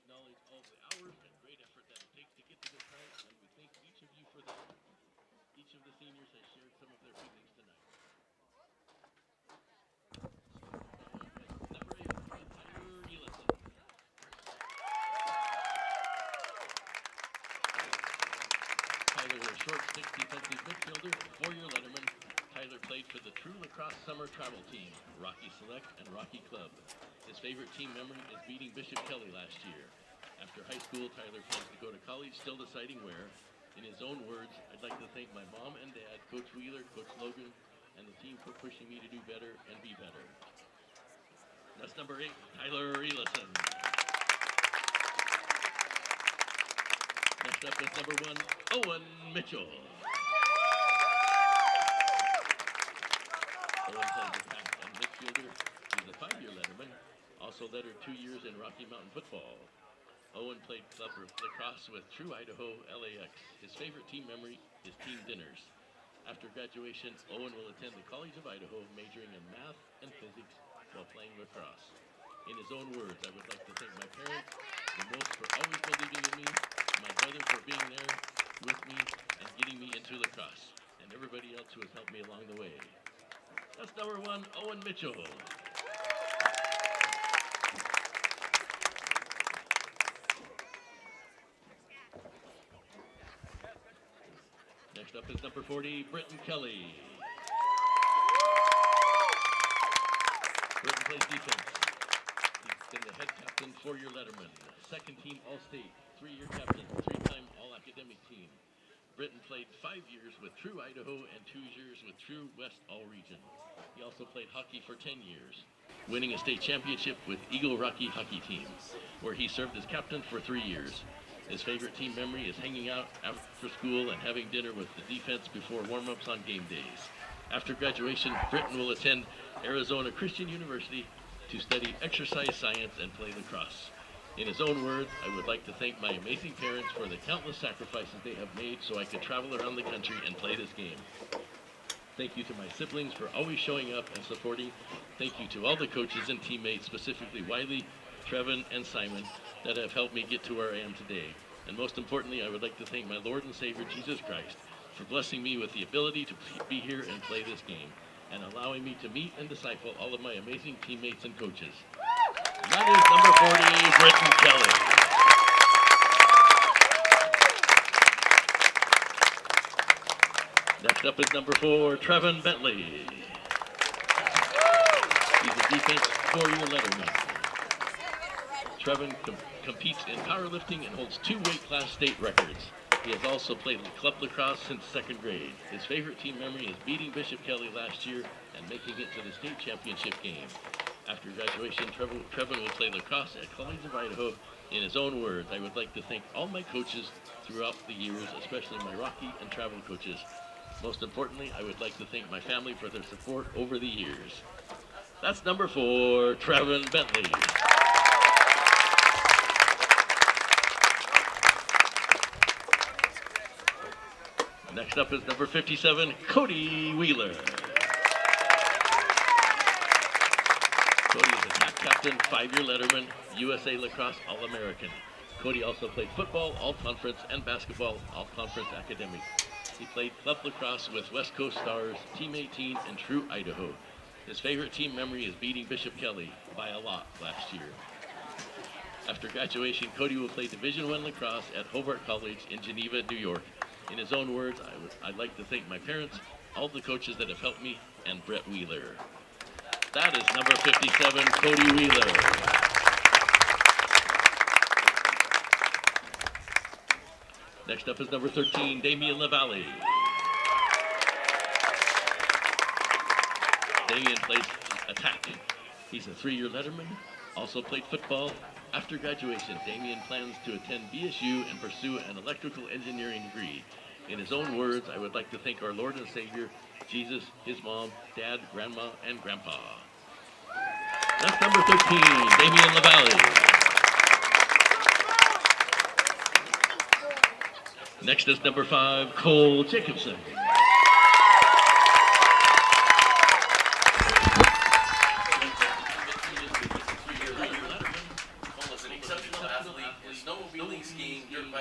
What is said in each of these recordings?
acknowledge all the hours and great effort that it takes to get to this night, and we thank each of you for that. Each of the seniors has shared some of their feelings tonight. Number 8, Tyler Elison. Tyler is a short, 6 defensive midfielder, 4-year letterman. Tyler played for the True Lacrosse Summer Travel Team, Rocky Select, and Rocky Club. His favorite team memory is beating Bishop Kelly last year. After high school, Tyler plans to go to college, still deciding where. In his own words, I'd like to thank my mom and dad, Coach Wheeler, Coach Logan, and the team for pushing me to do better and be better. That's number 8, Tyler Elison. Next up is number 1, Owen Mitchell. Owen plays attack and midfielder. He's a 5-year letterman, also lettered 2 years in Rocky Mountain football. Owen played club lacrosse with True Idaho LAX. His favorite team memory is team dinners. After graduation, Owen will attend the College of Idaho, majoring in math and physics while playing lacrosse. In his own words, I would like to thank my parents, the most for always believing in me, my brother for being there with me and getting me into lacrosse, and everybody else who has helped me along the way. That's number 1, Owen Mitchell. Next up is number 40, Britton Kelly. Britton plays defense. He's been the head captain, 4-year letterman, 2nd team All-State, 3-year captain, 3-time All-Academic team. Britton played 5 years with True Idaho and 2 years with True West All-Region. He also played hockey for 10 years, winning a state championship with Eagle Rocky Hockey Team, where he served as captain for 3 years. His favorite team memory is hanging out after school and having dinner with the defense before warm-ups on game days. After graduation, Britton will attend Arizona Christian University to study exercise science and play lacrosse. In his own words, I would like to thank my amazing parents for the countless sacrifices they have made so I could travel around the country and play this game. Thank you to my siblings for always showing up and supporting. Thank you to all the coaches and teammates, specifically Wiley, Trevin, and Simon, that have helped me get to where I am today. And most importantly, I would like to thank my Lord and Savior, Jesus Christ, for blessing me with the ability to be here and play this game, and allowing me to meet and disciple all of my amazing teammates and coaches. And that is number 40, Britton Kelly. Next up is number 4, Trevin Bentley. He's a defense 4-year letterman. Trevin competes in powerlifting and holds 2 weight class state records. He has also played club lacrosse since 2nd grade. His favorite team memory is beating Bishop Kelly last year and making it to the state championship game. After graduation, Trevin will play lacrosse at College of Idaho. In his own words, I would like to thank all my coaches throughout the years, especially my Rocky and travel coaches. Most importantly, I would like to thank my family for their support over the years. That's number 4, Trevin Bentley. Next up is number 57, Cody Wheeler. Cody is a attack captain, 5-year letterman, USA Lacrosse All-American. Cody also played football, All-Conference, and basketball, All-Conference academic. He played club lacrosse with West Coast Stars, Team 18, and True Idaho. His favorite team memory is beating Bishop Kelly by a lot last year. After graduation, Cody will play Division I lacrosse at Hobart College in Geneva, New York. In his own words, I'd like to thank my parents, all the coaches that have helped me, and Brett Wheeler. That is number 57, Cody Wheeler. Next up is number 13, Damian LaValle. Damian plays attack. He's a 3-year letterman, also played football. After graduation, Damian plans to attend BSU and pursue an electrical engineering degree. In his own words, I would like to thank our Lord and Savior, Jesus, his mom, dad, grandma, and grandpa. That's number 13, Damian LaValle. Next is number 5, Cole Jacobson.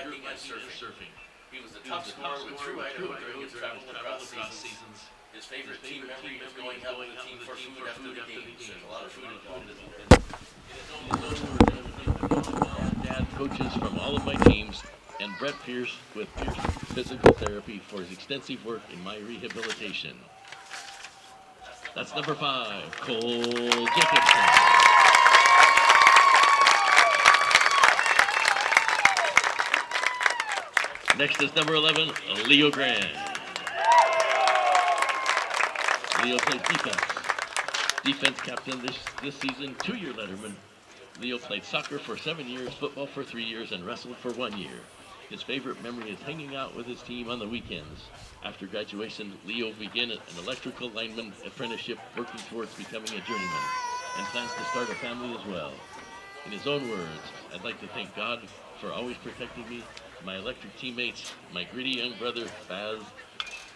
hiking and surfing. He was the top scorer with True Idaho during his travel lacrosse seasons. His favorite team memory is going out with the team for food after the games. There's a lot of food involved. Dad coaches from all of my teams, and Brett Pierce with Pierce Physical Therapy for his extensive work in my rehabilitation. That's number 5, Cole Jacobson. Next is number 11, Leo Grant. Leo plays defense. Defense captain this season, 2-year letterman. Leo played soccer for 7 years, football for 3 years, and wrestled for 1 year. His favorite memory is hanging out with his team on the weekends. After graduation, Leo began an electrical lineman apprenticeship, working towards becoming a journeyman, and plans to start a family as well. In his own words, I'd like to thank God for always protecting me, my electric teammates, my gritty young brother, Baz,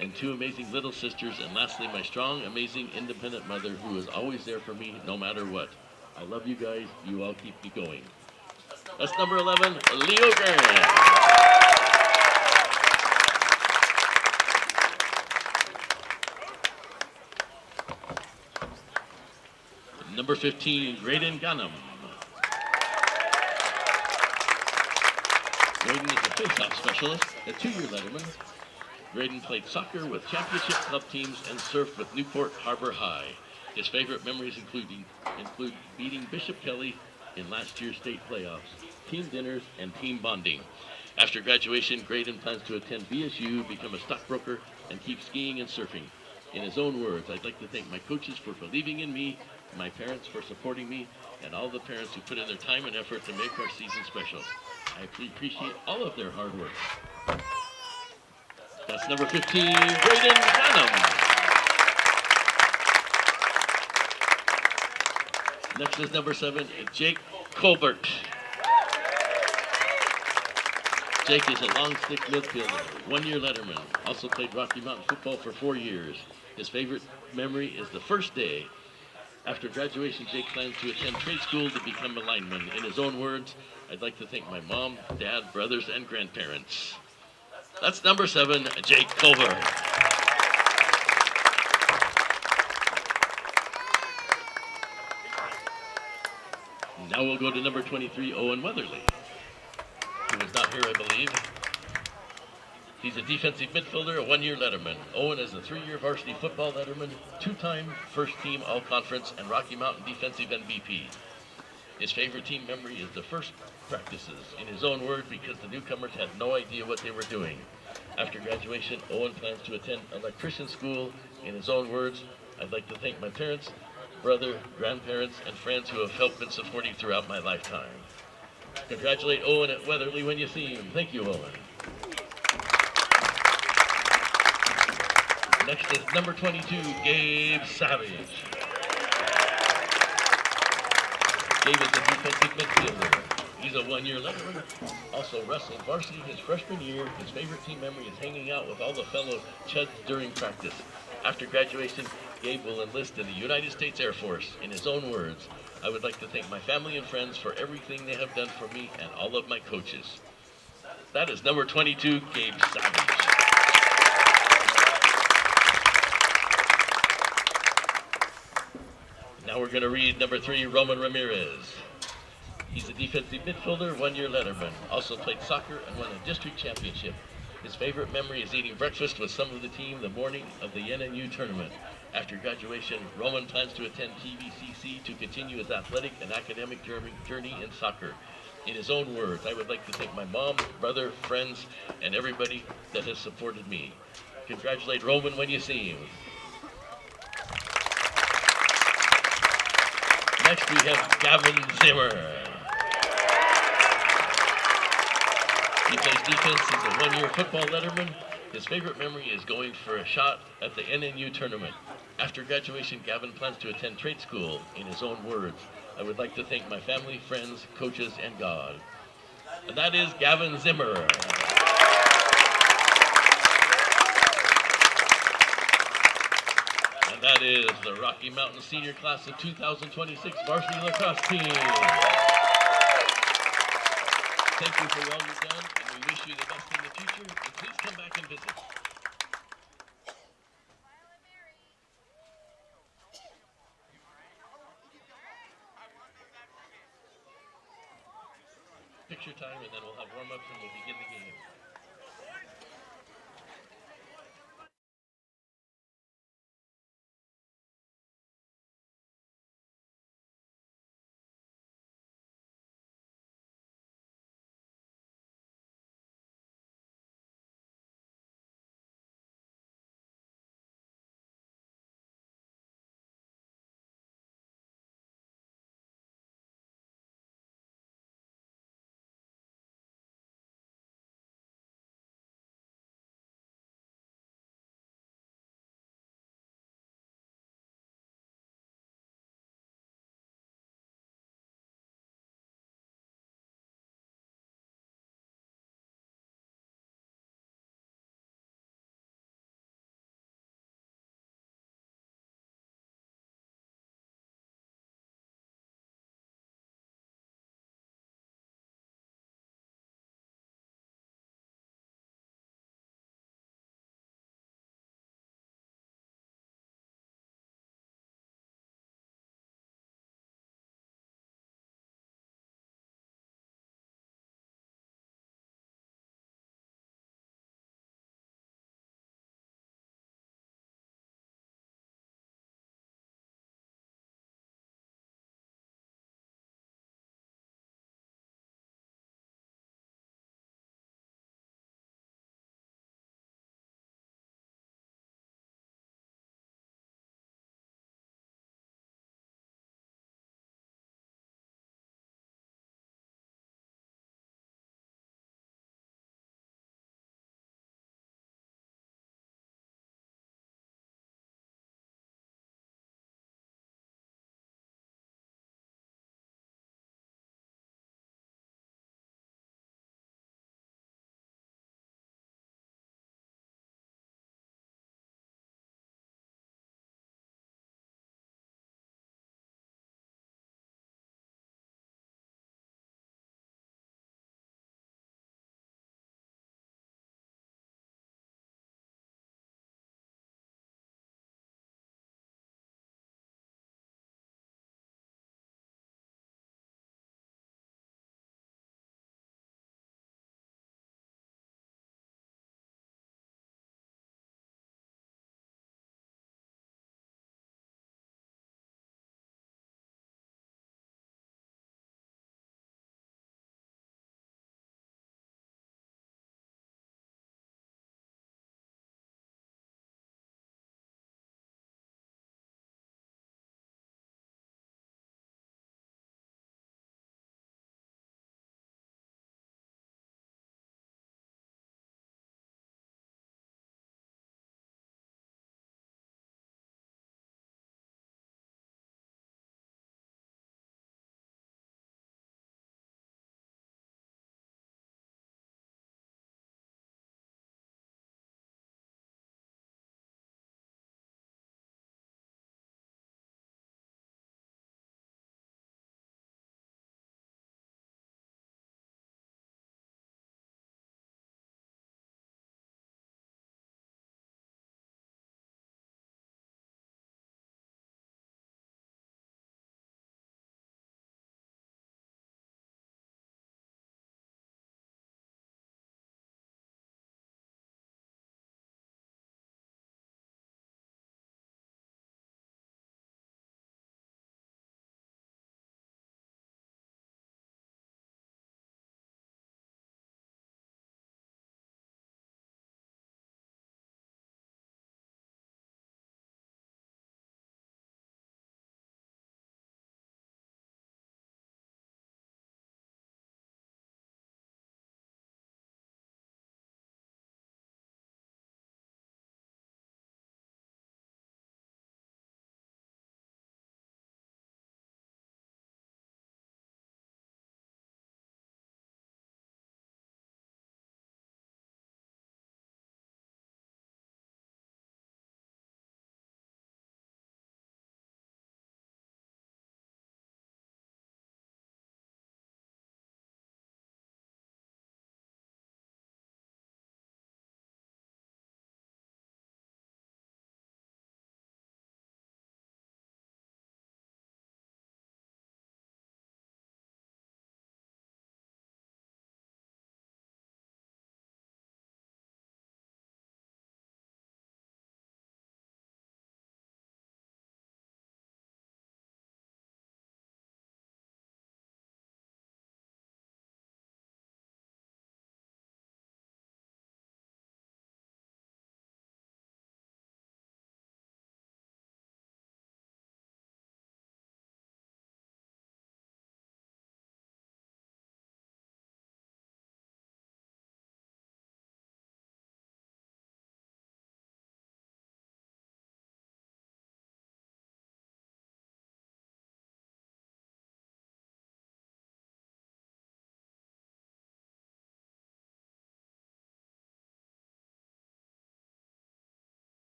and 2 amazing little sisters, and lastly, my strong, amazing, independent mother who is always there for me no matter what. I love you guys. You all keep me going. That's number 11, Leo Grant. Number 15, Graydon Gunham. Graydon is a face-off specialist, a 2-year letterman. Graydon played soccer with championship club teams and surfed with Newport Harbor High. His favorite memories include beating Bishop Kelly in last year's state playoffs, team dinners, and team bonding. After graduation, Graydon plans to attend VSU, become a stockbroker, and keep skiing and surfing. In his own words, I'd like to thank my coaches for believing in me, my parents for supporting me, and all the parents who put in their time and effort to make our season special. I appreciate all of their hard work. That's number 15, Graydon Gunham. Next is number 7, Jake Colbert. Jake is a long stick midfielder, 1-year letterman. Also played Rocky Mountain football for 4 years. His favorite memory is the first day. After graduation, Jake plans to attend trade school to become a lineman. In his own words, I'd like to thank my mom, dad, brothers, and grandparents. That's number 7, Jake Colbert. Now we'll go to number 23, Owen Weatherly, who is not here, I believe. He's a defensive midfielder, a 1-year letterman. Owen is a 3-year varsity football letterman, 2-time first-team all-conference, and Rocky Mountain defensive MVP. His favorite team memory is the first practices, in his own word, because the newcomers had no idea what they were doing. After graduation, Owen plans to attend electrician school. In his own words, I'd like to thank my parents, brother, grandparents, and friends who have helped and supported throughout my lifetime. Congratulate Owen at Weatherly when you see him. Thank you, Owen. Next is number 22, Gabe Savage. Gabe is a defensive midfielder. He's a 1-year letterman. Also wrestled varsity his freshman year. His favorite team memory is hanging out with all the fellow Chuds during practice. After graduation, Gabe will enlist in the United States Air Force. In his own words, I would like to thank my family and friends for everything they have done for me and all of my coaches. That is number 22, Gabe Savage. Now we're going to read number 3, Roman Ramirez. He's a defensive midfielder, 1-year letterman. Also played soccer and won a district championship. His favorite memory is eating breakfast with some of the team the morning of the NNU tournament. After graduation, Roman plans to attend TVCC to continue his athletic and academic journey in soccer. In his own words, I would like to thank my mom, brother, friends, and everybody that has supported me. Congratulate Roman when you see him. Next we have Gavin Zimmer. He plays defense. He's a 1-year football letterman. His favorite memory is going for a shot at the NNU tournament. After graduation, Gavin plans to attend trade school. In his own words, I would like to thank my family, friends, coaches, and God. And that is Gavin Zimmer. And that is the Rocky Mountain Senior Class of 2026 Varsity Lacrosse team. thank you for all you've done, and we wish you the best in the future. And please come back and visit. Picture time, and then we'll have warm-ups and we'll begin the game.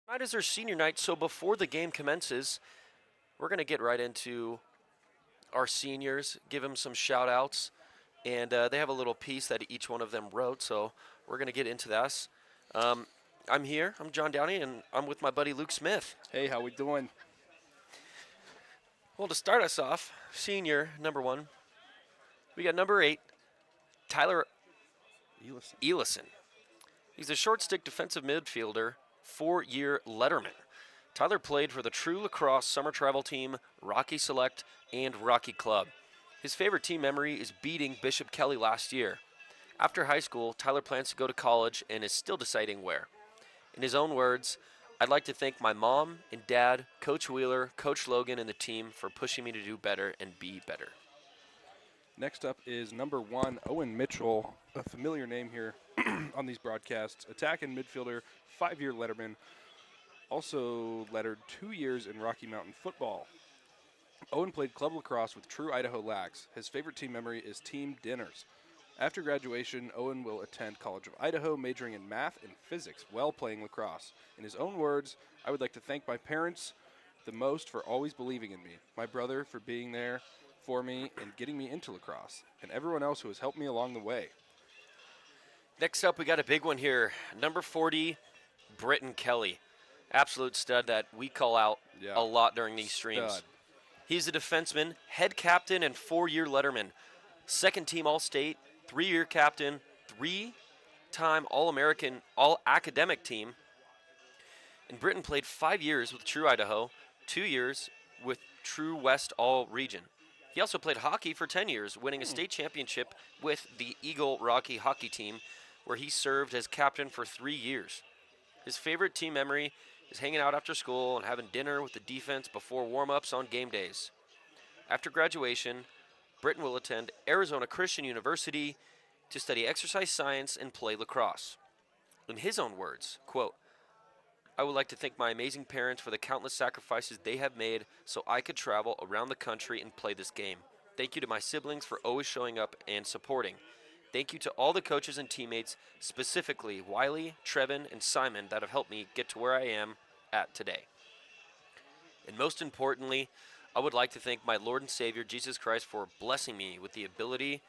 Tonight is their senior night, so before the game commences, we're going to get right into our seniors, give them some shout outs, and they have a little piece that each one of them wrote, so we're going to get into this. I'm John Downey, and I'm with my buddy Luke Smith. Hey, how we doing? Well, to start us off, senior number 1, we got number 8, Tyler Elison. He's a short stick defensive midfielder, 4-year letterman. Tyler played for the True Lacrosse Summer Travel Team, Rocky Select, and Rocky Club. His favorite team memory is beating Bishop Kelly last year. After high school, Tyler plans to go to college and is still deciding where. In his own words, "I'd like to thank my mom and dad, Coach Wheeler, Coach Logan, and the team for pushing me to do better and be better." Next up is number 1, Owen Mitchell, a familiar name here on these broadcasts. Attacking midfielder, 5-year letterman. Also lettered 2 years in Rocky Mountain football. Owen played club lacrosse with True Idaho Lacs. His favorite team memory is team dinners. After graduation, Owen will attend College of Idaho, majoring in math and physics while playing lacrosse. In his own words, "I would like to thank my parents the most for always believing in me, my brother for being there for me and getting me into lacrosse, and everyone else who has helped me along the way." Next up, we got a big one here. Number 40, Britton Kelly. Absolute stud that we call out a lot during these streams. Stud. He's a defenseman, head captain, and 4-year letterman. Second team All-State, 3-year captain, 3-time All-American, All-Academic team. And Britton played 5 years with True Idaho, 2 years with True West All-Region. He also played hockey for 10 years, winning a state championship with the Eagle Rocky hockey team, where he served as captain for 3 years. His favorite team memory is hanging out after school and having dinner with the defense before warm-ups on game days. After graduation, Britton will attend Arizona Christian University to study exercise science and play lacrosse. In his own words, quote, "I would like to thank my amazing parents for the countless sacrifices they have made so I could travel around the country and play this game. Thank you to my siblings for always showing up and supporting. Thank you to all the coaches and teammates, specifically Wiley, Trevin, and Simon, that have helped me get to where I am at today. And most importantly, I would like to thank my Lord and Savior, Jesus Christ, for blessing me with the ability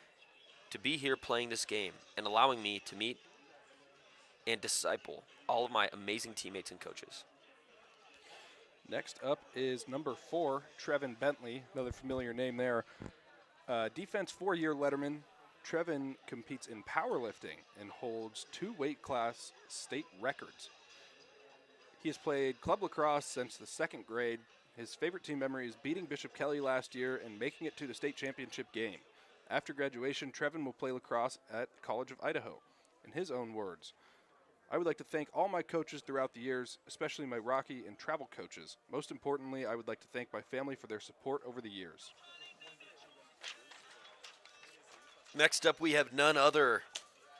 to be here playing this game and allowing me to meet and disciple all of my amazing teammates and coaches." Next up is number 4, Trevin Bentley, another familiar name there. Defense 4-year letterman. Trevin competes in powerlifting and holds 2 weight class state records. He has played club lacrosse since the 2nd grade. His favorite team memory is beating Bishop Kelly last year and making it to the state championship game. After graduation, Trevin will play lacrosse at College of Idaho. In his own words, "I would like to thank all my coaches throughout the years, especially my Rocky and travel coaches. Most importantly, I would like to thank my family for their support over the years." Next up, we have none other,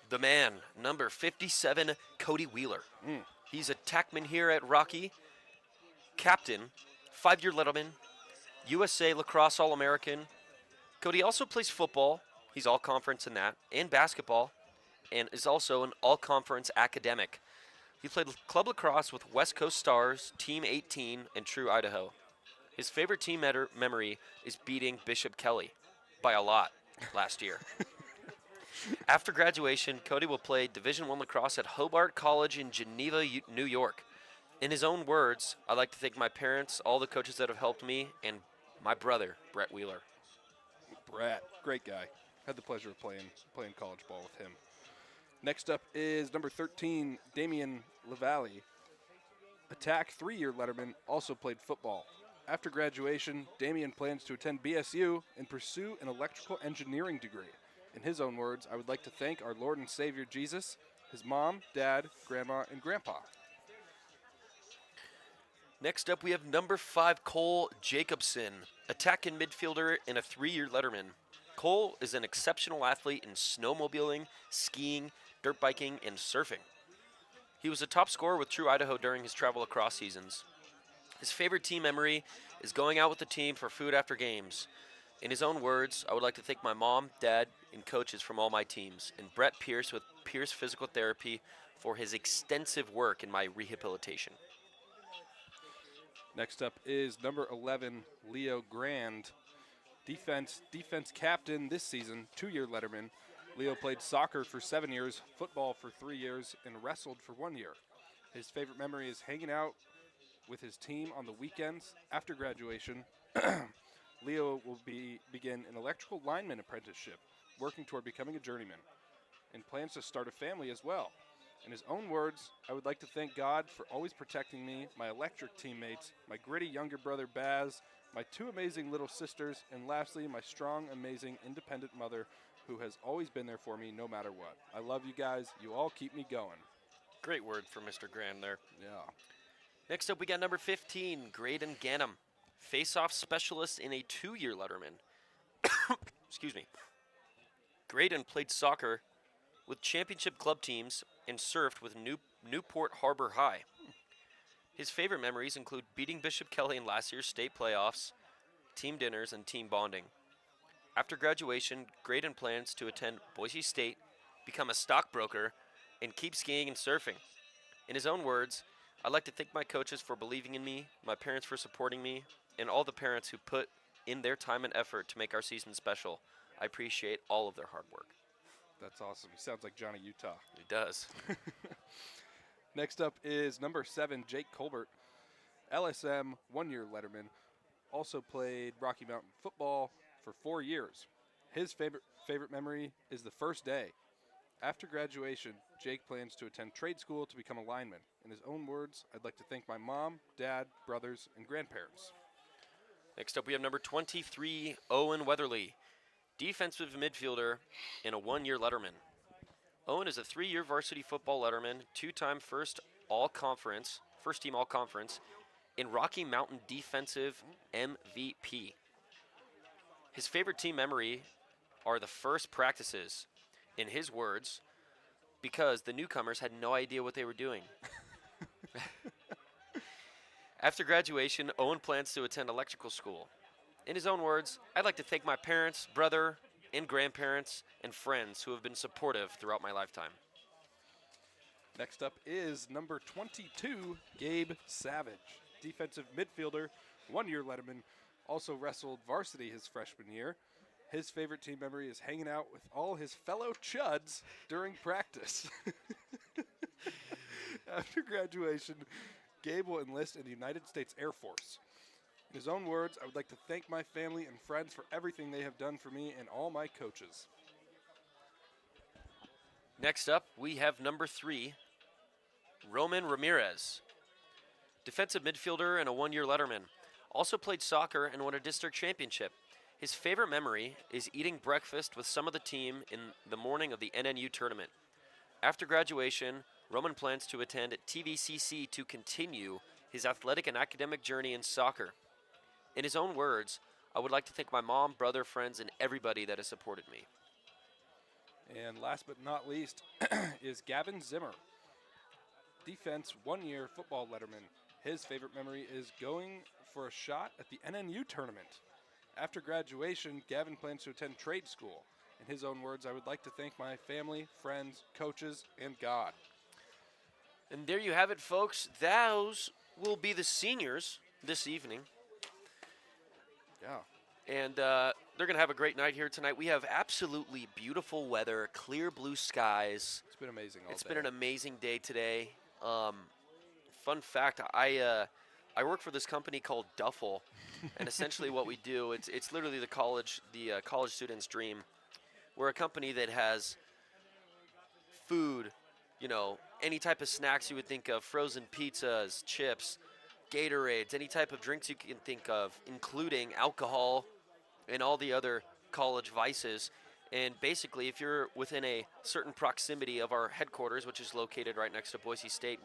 the man, number 57, Cody Wheeler. He's a tackman here at Rocky, captain, 5-year letterman, USA Lacrosse All-American. Cody also plays football. He's all-conference in that, and basketball, and is also an all-conference academic. He played club lacrosse with West Coast Stars, Team 18, and True Idaho. His favorite team memory is beating Bishop Kelly by a lot last year. After graduation, Cody will play Division I lacrosse at Hobart College in Geneva, New York. In his own words, "I'd like to thank my parents, all the coaches that have helped me, and my brother, Brett Wheeler." Brett, great guy. Had the pleasure of playing college ball with him. Next up is number 13, Damian LaValle. Attack 3-year letterman, also played football. After graduation, Damian plans to attend BSU and pursue an electrical engineering degree. In his own words, "I would like to thank our Lord and Savior Jesus, his mom, dad, grandma, and grandpa." Next up, we have number 5, Cole Jacobson, attacking midfielder and a 3-year letterman. Cole is an exceptional athlete in snowmobiling, skiing, dirt biking, and surfing. He was a top scorer with True Idaho during his travel lacrosse seasons. His favorite team memory is going out with the team for food after games. In his own words, "I would like to thank my mom, dad, and coaches from all my teams, and Brett Pierce with Pierce Physical Therapy for his extensive work in my rehabilitation." Next up is number 11, Leo Grand, defense captain this season, 2-year letterman. Leo played soccer for 7 years, football for 3 years, and wrestled for 1 year. His favorite memory is hanging out with his team on the weekends. After graduation, Leo will begin an electrical lineman apprenticeship, working toward becoming a journeyman, and plans to start a family as well. In his own words, I would like to thank God for always protecting me, my electric teammates, my gritty younger brother Baz, my 2 amazing little sisters, and lastly, my strong, amazing, independent mother who has always been there for me no matter what. I love you guys. You all keep me going. Great word for Mr. Grand there. Yeah. Next up, we got number 15, Graydon Ganem, face-off specialist in a 2-year letterman. Excuse me. Graydon played soccer with championship club teams and surfed with Newport Harbor High. His favorite memories include beating Bishop Kelly in last year's state playoffs, team dinners, and team bonding. After graduation, Graydon plans to attend Boise State, become a stockbroker, and keep skiing and surfing. In his own words, I'd like to thank my coaches for believing in me, my parents for supporting me, and all the parents who put in their time and effort to make our season special. I appreciate all of their hard work. That's awesome. He sounds like Johnny Utah. He does. Next up is number 7, Jake Colbert, LSM, 1-year letterman. Also played Rocky Mountain football for 4 years. His favorite memory is the first day. After graduation, Jake plans to attend trade school to become a lineman. In his own words, I'd like to thank my mom, dad, brothers, and grandparents. Next up, we have number 23, Owen Weatherly, defensive midfielder and a 1-year letterman. Owen is a 3-year varsity football letterman, 2-time first team all-conference, and Rocky Mountain defensive MVP. His favorite team memory are the first practices, in his words, because the newcomers had no idea what they were doing. After graduation, Owen plans to attend electrical school. In his own words, I'd like to thank my parents, brother, and grandparents, and friends who have been supportive throughout my lifetime. Next up is number 22, Gabe Savage, defensive midfielder, 1-year letterman, also wrestled varsity his freshman year. His favorite team memory is hanging out with all his fellow chuds during practice. After graduation, Gabe will enlist in the United States Air Force. In his own words, I would like to thank my family and friends for everything they have done for me and all my coaches. Next up, we have number 3, Roman Ramirez, defensive midfielder and a 1-year letterman. Also played soccer and won a district championship. His favorite memory is eating breakfast with some of the team in the morning of the NNU tournament. After graduation, Roman plans to attend TVCC to continue his athletic and academic journey in soccer. In his own words, I would like to thank my mom, brother, friends, and everybody that has supported me. And last but not least is Gavin Zimmer, defense 1-year football letterman. His favorite memory is going for a shot at the NNU tournament. After graduation, Gavin plans to attend trade school. In his own words, I would like to thank my family, friends, coaches, and God. And there you have it, folks. Those will be the seniors this evening. Yeah. And they're going to have a great night here tonight. We have absolutely beautiful weather, clear blue skies. It's been amazing all day. It's been an amazing day today. Fun fact, I work for this company called Duffel, and essentially what we do, it's literally the college student's dream. We're a company that has food, any type of snacks you would think of, frozen pizzas, chips, Gatorades, any type of drinks you can think of, including alcohol and all the other college vices. And basically, if you're within a certain proximity of our headquarters, which is located right next to Boise State,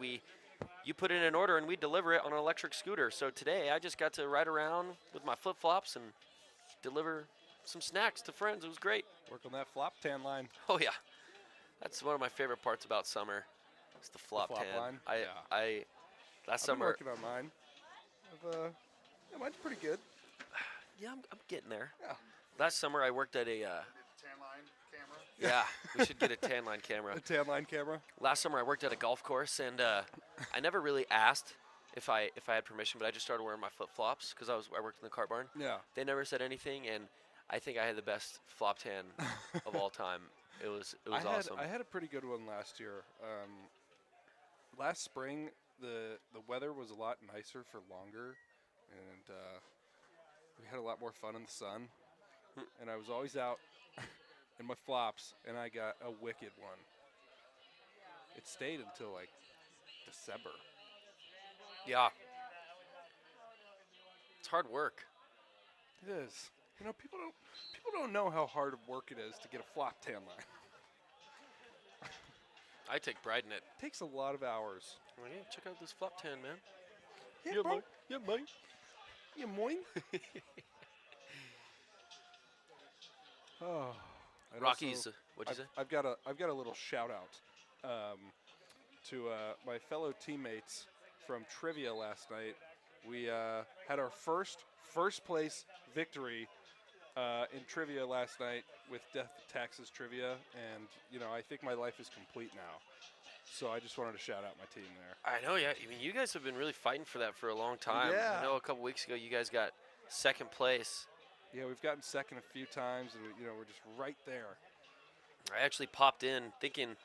you put in an order and we deliver it on an electric scooter. So today I just got to ride around with my flip-flops and deliver some snacks to friends. It was great. Work on that flop tan line. Oh yeah, that's one of my favorite parts about summer. It's the flop tan. Line. Last I've summer. been working on mine. Mine's pretty good. Yeah, I'm getting there. Yeah. Last summer I worked at a. Tan line camera. Yeah, we should get a tan line camera. A tan line camera. Last summer I worked at a golf course, and I never really asked if I had permission, but I just started wearing my flip flops because I worked in the cart barn. Yeah. They never said anything, and I think I had the best flop tan of all time. It was awesome. I had a pretty good one last year. Last spring, the weather was a lot nicer for longer, and we had a lot more fun in the sun. And I was always out in my flops, and I got a wicked one. It stayed until like December. Yeah. It's hard work. It is. You know, people don't know how hard of work it is to get a flop tan line. I take pride in it. It takes a lot of hours. Well, yeah, check out this flop tan, man. Yeah, bro. Yeah, mate. Yeah, moin. Oh. and Rockies, also, what'd you say? I've got a little shout out to my fellow teammates from trivia last night. We had our first place victory in trivia last night with Death Taxes trivia, and you know, I think my life is complete now. So I just wanted to shout out my team there. I know, yeah. I mean, you guys have been really fighting for that for a long time. Yeah. I know a couple weeks ago you guys got second place. Yeah, we've gotten second a few times, and you know, we're just right there. I actually popped in thinking,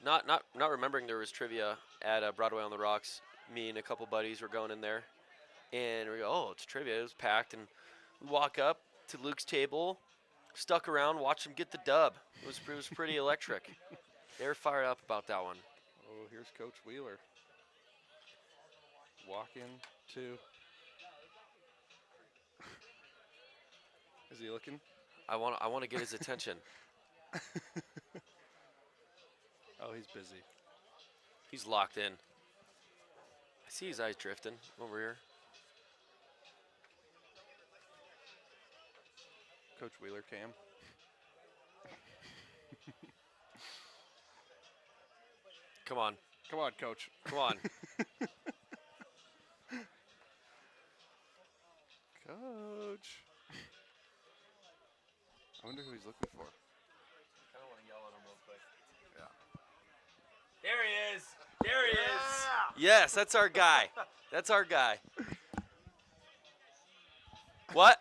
not remembering there was trivia at Broadway on the Rocks. Me and a couple buddies were going in there, and we go, oh, it's trivia. It was packed, and we walk up to Luke's table, stuck around, watched him get the dub. It was pretty electric. They were fired up about that one. Oh, here's Coach Wheeler. Walk in to. Is he looking? I want to get his attention. Oh, he's busy. He's locked in. I see his eyes drifting over here. Coach Wheeler cam. Come on. Come on, Coach. Come on. Coach. I wonder who he's looking for. I don't want to yell at him real quick. Yeah. There he is. There he is. Yes, that's our guy. That's our guy. What?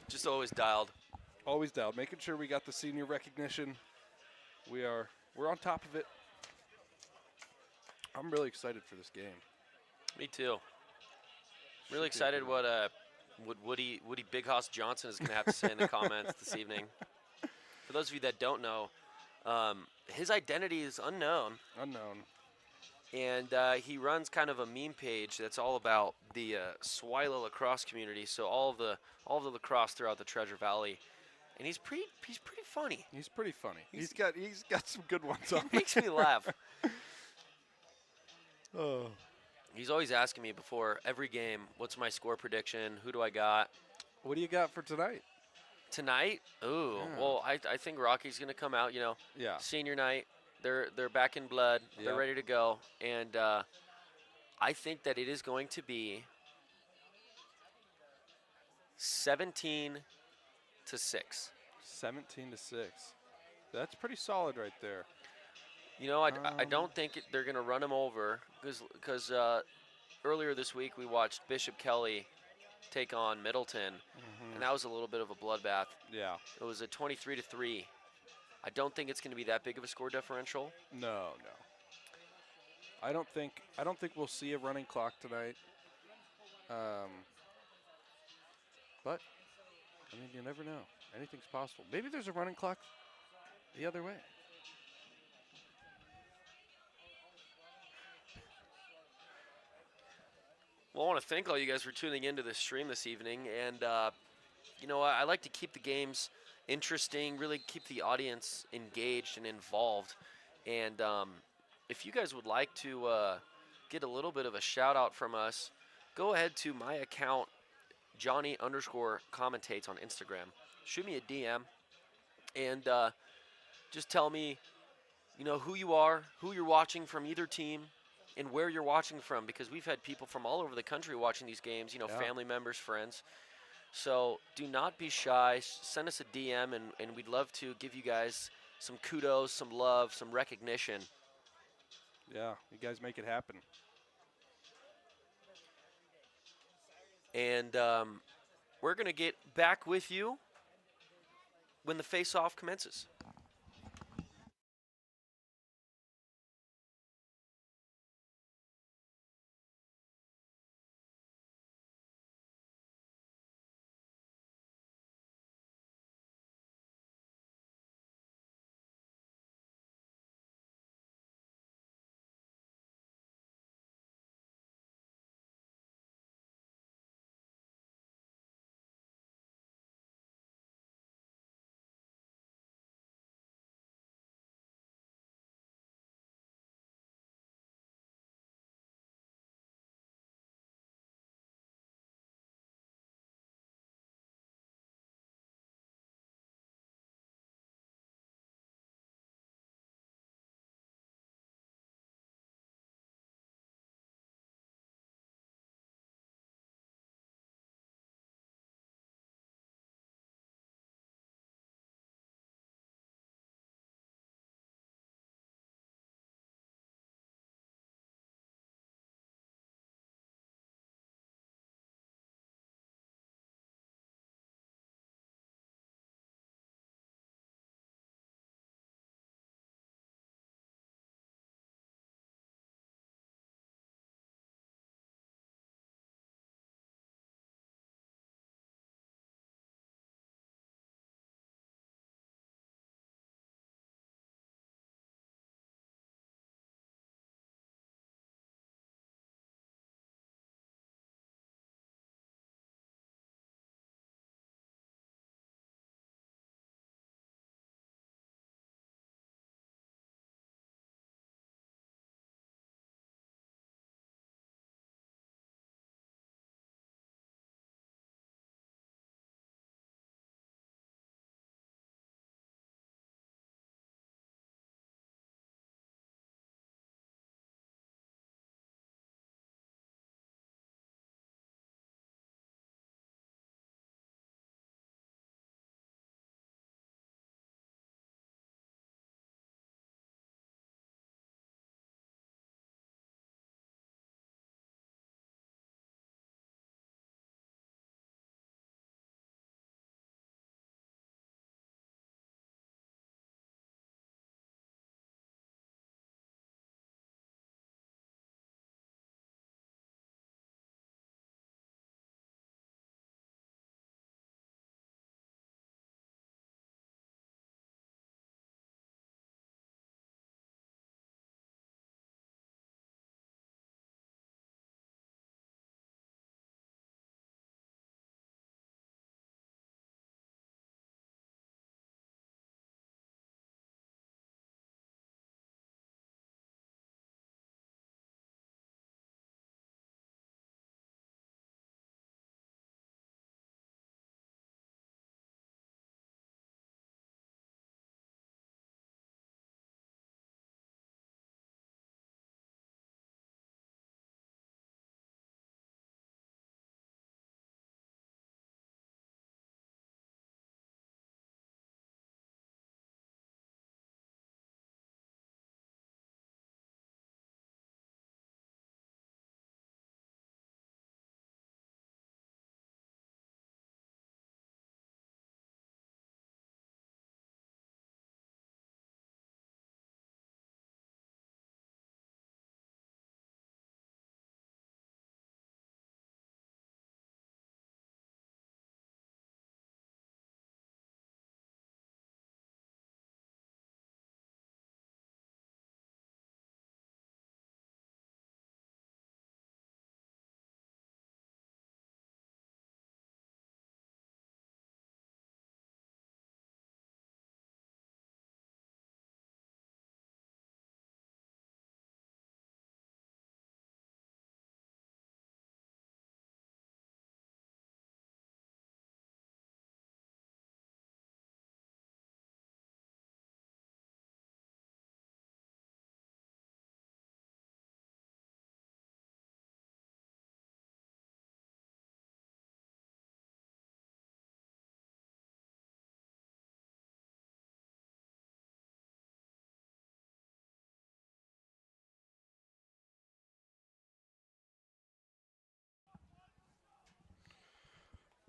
Just always dialed. Always dialed. Making sure we got the senior recognition. We're on top of it. I'm really excited for this game. Me too. Really excited what Woody Big Hoss Johnson is going to have to say in the comments this evening. For those of you that don't know, his identity is unknown. And he runs kind of a meme page that's all about the Swila lacrosse community. So all of the lacrosse throughout the Treasure Valley, and he's pretty funny. He's pretty funny. He's got some good ones on. He makes me laugh. Oh. He's always asking me before every game, what's my score prediction? Who do I got? What do you got for tonight? Tonight? Ooh, Yeah. well, I think Rocky's going to come out, you know. Yeah. Senior night. They're back in blood. Yep. They're ready to go. And I think that it is going to be 17-6. 17-6. That's pretty solid right there. You know, I don't think they're going to run him over because earlier this week we watched Bishop Kelly take on Middleton, and that was a little bit of a bloodbath. Yeah. It was a 23-3. I don't think it's going to be that big of a score differential. No. I don't think we'll see a running clock tonight. But I mean, you never know. Anything's possible. Maybe there's a running clock the other way. Well, I want to thank all you guys for tuning into this stream this evening. And, you know, I like to keep the games interesting, really keep the audience engaged and involved. And if you guys would like to get a little bit of a shout out from us, go ahead to my account, Johnny_commentates on Instagram. Shoot me a DM and just tell me, you know, who you are, who you're watching from either team, and where you're watching from, because we've had people from all over the country watching these games, you know, family members, friends. So do not be shy. Send us a DM, and we'd love to give you guys some kudos, some love, some recognition. Yeah, you guys make it happen. And we're going to get back with you when the face-off commences.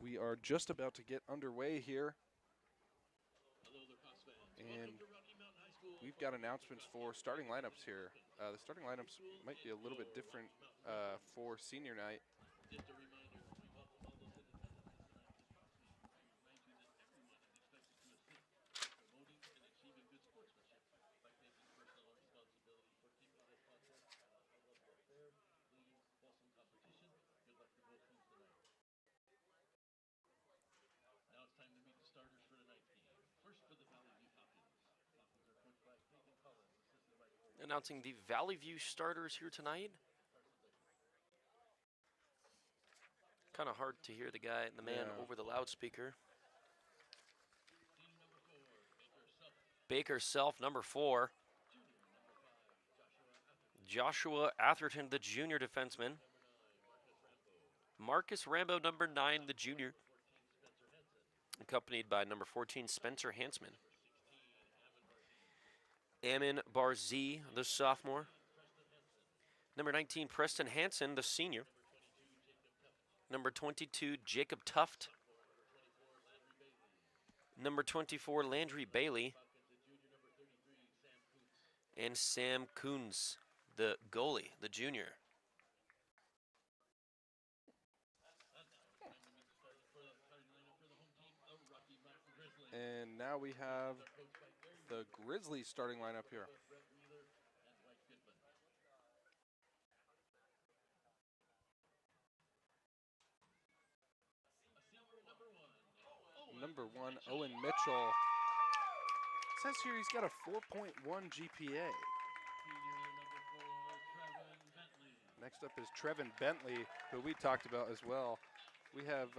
We are just about to get underway here. And we've got announcements for starting lineups here. The starting lineups might be a little bit different for senior night. Just a reminder, we welcome all those in attendance tonight at the Cross Season. We remind you that everyone is expected to assist in promoting and achieving good sportsmanship by taking personal responsibility for keeping this contest at a high level of fair, clean, wholesome competition. Good luck to both teams tonight. Now it's time to meet the starters for tonight's game. First for the Vallivue Falcons. Falcons are coached by Pregame Collins, assisted by Announcing the Vallivue starters here tonight. Kind of hard to hear the man over the loudspeaker. Baker Self, number 4. Joshua Atherton, the junior defenseman. Marcus Rambo, number 9, the junior. Accompanied by number 14, Spencer Hansman. Amin Barzi, the sophomore. Number 19, Preston Hansen, the senior. Number 22, Jacob Tuft. Number 24, Landry Bailey. And Sam Coons, the goalie, the junior. And now we have the Grizzlies starting lineup here. Number 1, Owen Mitchell. It says here he's got a 4.1 GPA. Next up is Trevin Bentley, who we talked about as well. We have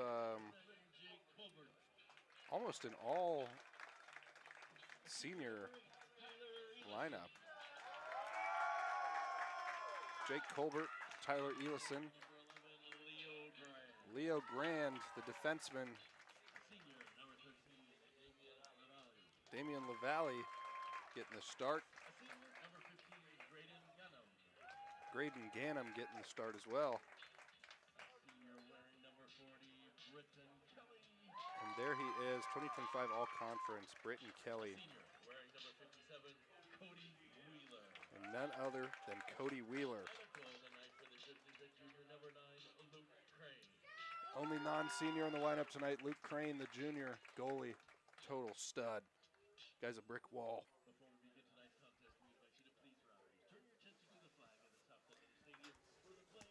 almost an all senior lineup. Jake Colbert, Tyler Elison, Leo Grand, the defenseman, Damian LaValle getting the start. Graydon Gannum getting the start as well. And there he is, 2025 All-Conference, Britton Kelly. And none other than Cody Wheeler. Only non-senior in the lineup tonight, Luke Crane, the junior goalie, total stud. Guy's a brick wall.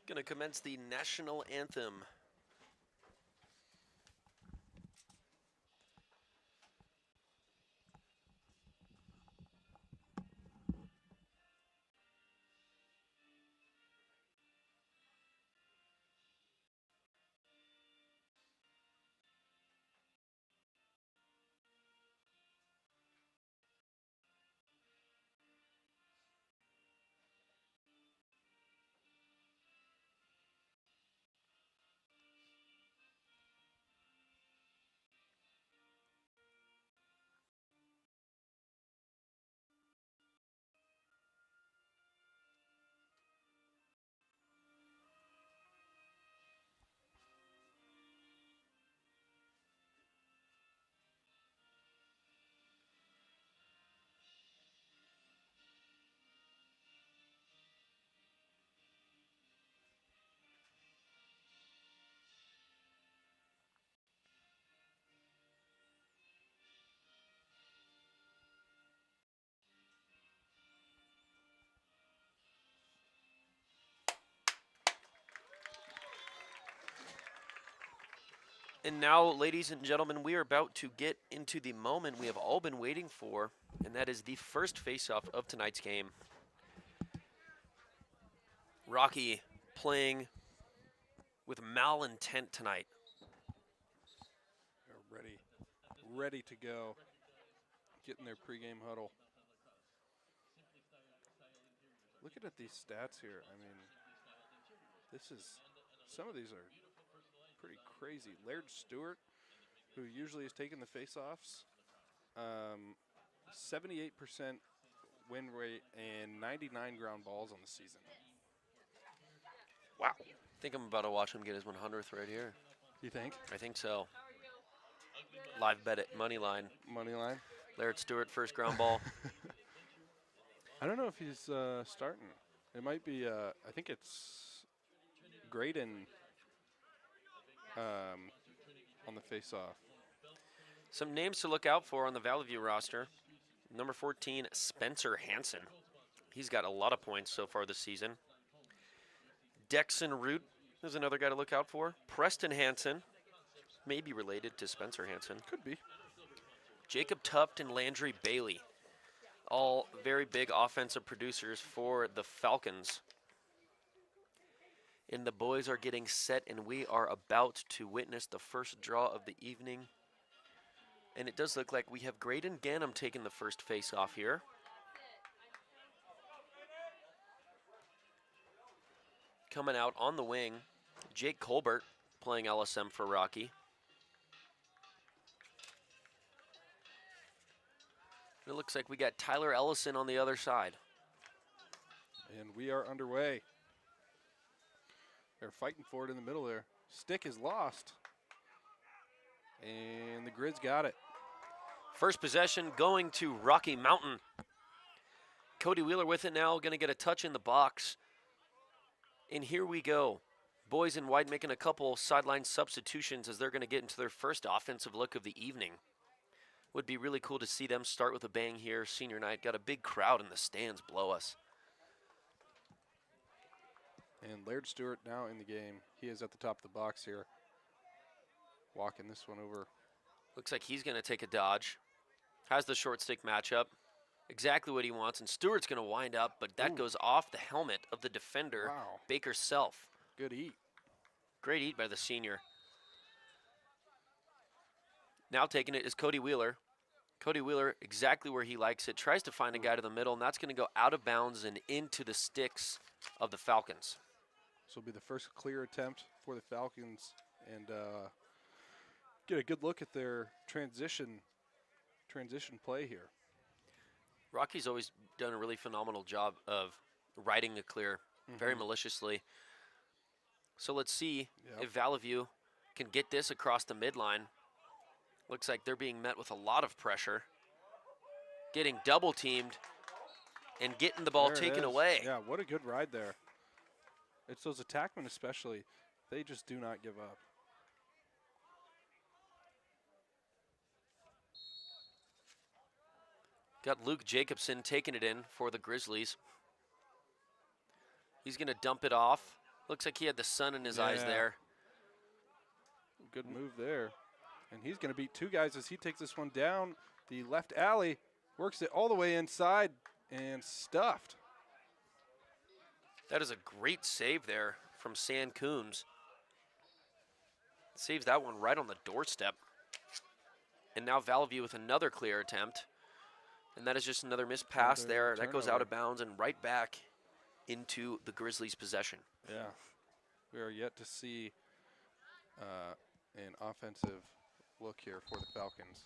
Going to commence the national anthem. And now, ladies and gentlemen, we are about to get into the moment we have all been waiting for, and that is the first face-off of tonight's game. Rocky playing with malintent tonight. They're ready to go. Get in their pregame huddle. Looking at these stats here, I mean, some of these are pretty crazy. Laird Stewart, who usually is taking the face-offs, 78% win rate and 99 ground balls on the season. Wow. I think I'm about to watch him get his 100th right here. You think? I think so. Live bet at money line. Money line? Laird Stewart, first ground ball. I don't know if he's starting. It might be, I think it's Graydon on the face-off. Some names to look out for on the Vallivue roster. Number 14, Spencer Hansen. He's got a lot of points so far this season. Dexon Root is another guy to look out for. Preston Hansen, may be related to Spencer Hansen. Could be. Jacob Tuft and Landry Bailey, all very big offensive producers for the Falcons. And the boys are getting set, and we are about to witness the first draw of the evening. And it does look like we have Graydon Gannum taking the first face-off here. Coming out on the wing, Jake Colbert playing LSM for Rocky. It looks like we got Tyler Ellison on the other side. And we are underway. They're fighting for it in the middle there. Stick is lost. And the Grizz got it. First possession going to Rocky Mountain. Cody Wheeler with it now, going to get a touch in the box. And here we go. Boys in white making a couple sideline substitutions as they're going to get into their first offensive look of the evening. Would be really cool to see them start with a bang here. Senior night, got a big crowd in the stands below us. And Laird Stewart now in the game. He is at the top of the box here. Walking this one over. Looks like he's going to take a dodge. Has the short stick matchup. Exactly what he wants. And Stewart's going to wind up, but that goes off the helmet of the defender, Wow. Baker Self. Good eat. Great eat by the senior. Now taking it is Cody Wheeler. Cody Wheeler exactly where he likes it. Tries to find a guy to the middle, and that's going to go out of bounds and into the sticks of the Falcons. This will be the first clear attempt for the Falcons, and get a good look at their transition play here. Rocky's always done a really phenomenal job of riding the clear very maliciously. So let's see if Vallivue can get this across the midline. Looks like they're being met with a lot of pressure. Getting double teamed and getting the ball There it taken is. away. Yeah, what a good ride there. It's those attackmen especially. They just do not give up. Got Luke Jacobson taking it in for the Grizzlies. He's going to dump it off. Looks like he had the sun in his eyes Yeah. there. Good move there. And he's going to beat two guys as he takes this one down the left alley. Works it all the way inside and stuffed. That is a great save there from San Coombs. Saves that one right on the doorstep. And now Vallivue with another clear attempt. And that is just another missed pass Another there. That goes turnover. out of bounds and right back into the Grizzlies' possession. Yeah. We are yet to see an offensive look here for the Falcons.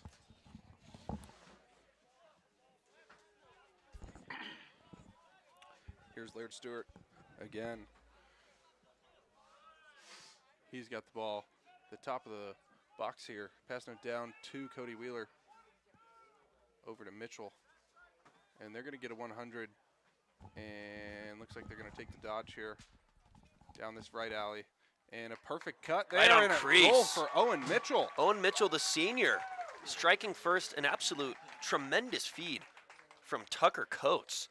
Here's Laird Stewart again. He's got the ball, the top of the box here, passing it down to Cody Wheeler. Over to Mitchell. And they're going to get a 100. And looks like they're going to take the dodge here down this right alley. And a perfect cut there. Right on and a crease. goal for Owen Mitchell. Owen Mitchell, the senior, striking first, an absolute tremendous feed from Tucker Coates.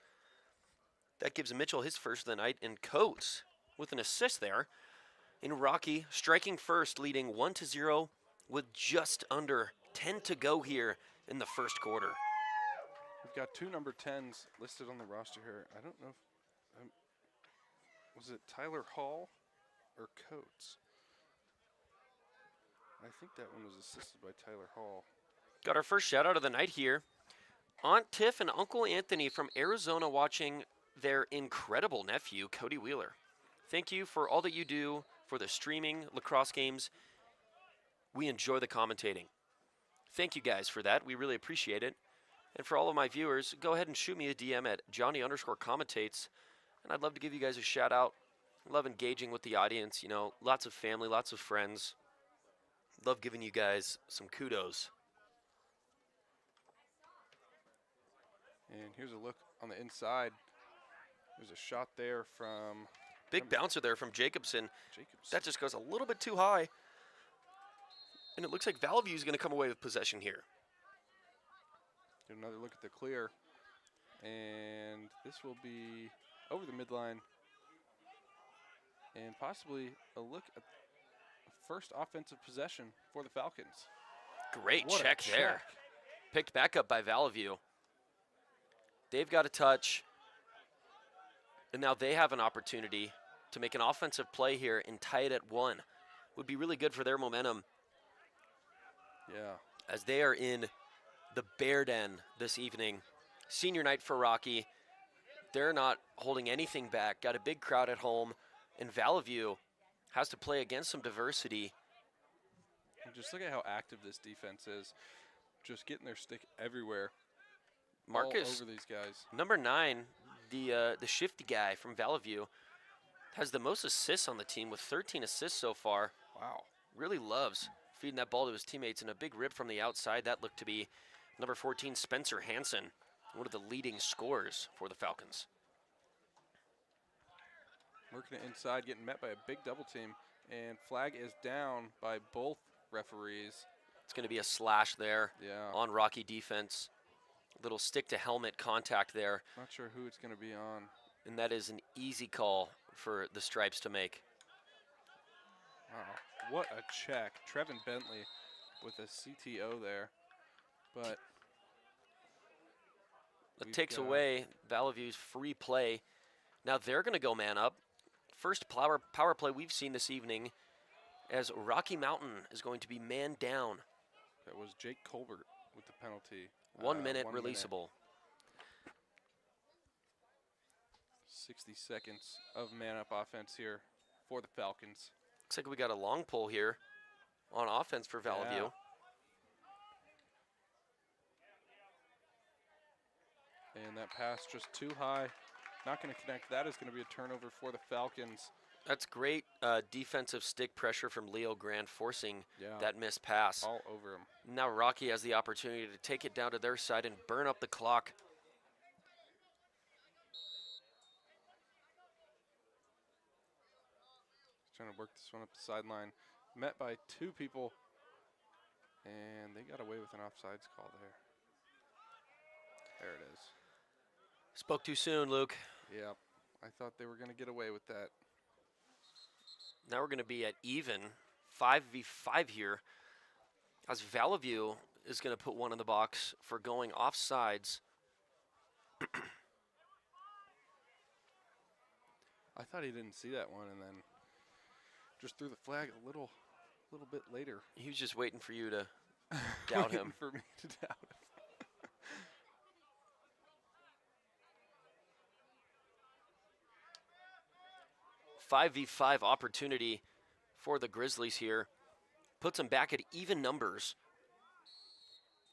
That gives Mitchell his first of the night, and Coates with an assist there. In Rocky, striking first, leading 1-0 with just under 10 to go here in the first quarter. We've got two number 10s listed on the roster here. I don't know if, was it Tyler Hall or Coates? I think that one was assisted by Tyler Hall. Got our first shout out of the night here. Aunt Tiff and Uncle Anthony from Arizona watching their incredible nephew, Cody Wheeler. Thank you for all that you do for the streaming lacrosse games. We enjoy the commentating. Thank you guys for that. We really appreciate it. And for all of my viewers, go ahead and shoot me a DM at Johnny_commentates. And I'd love to give you guys a shout out. Love engaging with the audience. You know, lots of family, lots of friends. Love giving you guys some kudos. And here's a look on the inside. There's a shot there from Big bouncer there from Jacobson. Jacobs. That just goes a little bit too high. And it looks like Vallivue is going to come away with possession here. Get another look at the clear. And this will be over the midline. And possibly a look at the first offensive possession for the Falcons. Great What a check there. Picked back up by Vallivue. They've got a touch. And now they have an opportunity to make an offensive play here and tie it at 1. Would be really good for their momentum. Yeah. As they are in the Bear Den this evening. Senior night for Rocky. They're not holding anything back. Got a big crowd at home. And Vallivue has to play against some diversity. And just look at how active this defense is. Just getting their stick everywhere. Marcus, all over these guys. number 9, the shifty guy from Vallivue, has the most assists on the team with 13 assists so far. Wow. Really loves feeding that ball to his teammates, and a big rip from the outside. That looked to be number 14, Spencer Hansen, one of the leading scorers for the Falcons. Working it inside, getting met by a big double team. And flag is down by both referees. It's going to be a slash there Yeah. on Rocky defense. Little stick to helmet contact there, Not sure who it's going to be on. and that is an easy call for the Stripes to make. Wow. What a check. Trevin Bentley with a CTO there. But That we've takes got- away Vallivue's free play. Now they're going to go man up. First power play we've seen this evening, as Rocky Mountain is going to be man down. that was Jake Colbert with the penalty. 1 minute 1 minute. releasable. 60 seconds of man-up offense here for the Falcons. Looks like we got a long pull here on offense for Vallivue. Yeah. And that pass just too high. Not going to connect. That is going to be a turnover for the Falcons. That's great defensive stick pressure from Leo Grant, forcing Yeah. that missed pass. All over him. Now Rocky has the opportunity to take it down to their side and burn up the clock. Trying to work this one up the sideline. Met by 2 people. And they got away with an offsides call there. There it is. Spoke too soon, Luke. Yep. I thought they were going to get away with that. Now we're going to be at even 5v5 here, as Vallivue is going to put one in the box for going offsides. I thought he didn't see that one and then just threw the flag a little bit later. He was just waiting for you to doubt him. Waiting for me to doubt him. 5v5 opportunity for the Grizzlies here. Puts them back at even numbers.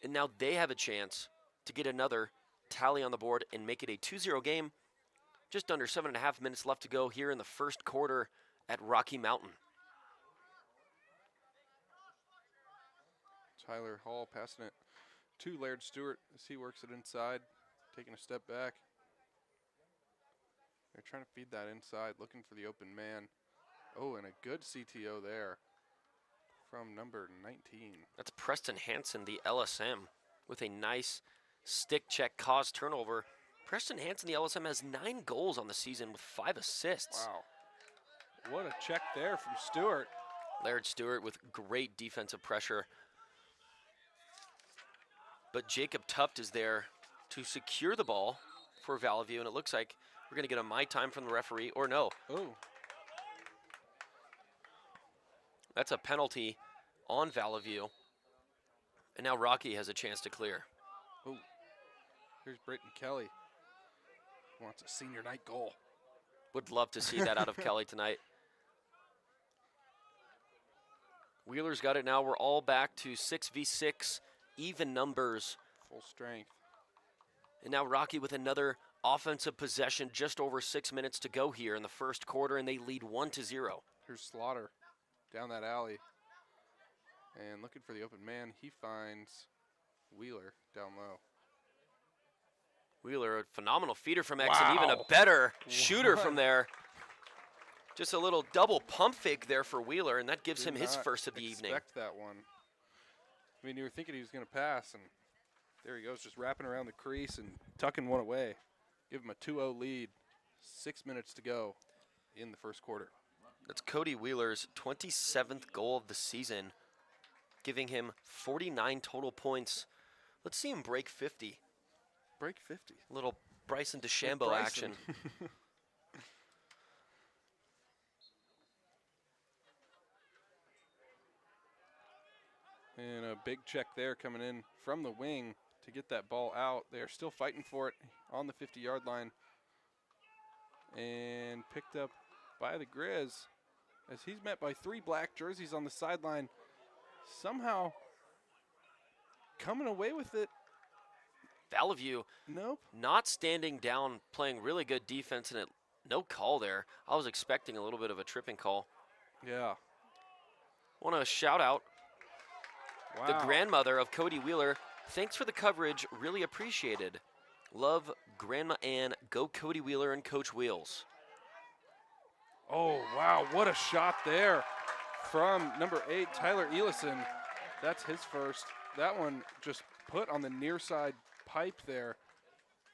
And now they have a chance to get another tally on the board and make it a 2-0 game. Just under 7.5 minutes left to go here in the first quarter at Rocky Mountain. Tyler Hall passing it to Laird Stewart as he works it inside, taking a step back. They're trying to feed that inside, looking for the open man. Oh, and a good CTO there from number 19. That's Preston Hansen, the LSM, with a nice stick check cause turnover. Preston Hansen, the LSM, has 9 goals on the season with 5 assists. Wow. What a check there from Stewart. Laird Stewart with great defensive pressure. But Jacob Tuft is there to secure the ball for Vallivue, and it looks like we're going to get a my time from the referee, or no. Oh, That's a penalty on Vallivue. And now Rocky has a chance to clear. oh. Here's Brayton Kelly. Wants a senior night goal. Would love to see that out of Kelly tonight. Wheeler's got it now. We're all back to 6v6, even numbers. Full strength. And now Rocky with another offensive possession, just over 6 minutes to go here in the first quarter, and they lead 1-0. Here's Slaughter down that alley. And looking for the open man, he finds Wheeler down low. Wheeler, a phenomenal feeder from X, and even a better shooter from there. Just a little double pump fake there for Wheeler, and that gives him his first of the evening. Expect that one. I mean, you were thinking he was going to pass, and there he goes, just wrapping around the crease and tucking one away. Give him a 2-0 lead. 6 minutes to go in the first quarter. That's Cody Wheeler's 27th goal of the season, giving him 49 total points. Let's see him break 50. Break 50. A little Bryson DeChambeau action. And a big check there coming in from the wing to get that ball out. They're still fighting for it on the 50-yard line. And picked up by the Grizz as he's met by 3 black jerseys on the sideline. Somehow coming away with it. Vallivue not standing down, playing really good defense, and no call there. I was expecting a little bit of a tripping call. Yeah. Want to shout out the grandmother of Cody Wheeler. Thanks for the coverage, really appreciated. Love Grandma Ann, go Cody Wheeler and Coach Wheels. Oh, wow, what a shot there from number 8, Tyler Elison. That's his first. That one just put on the near side pipe there.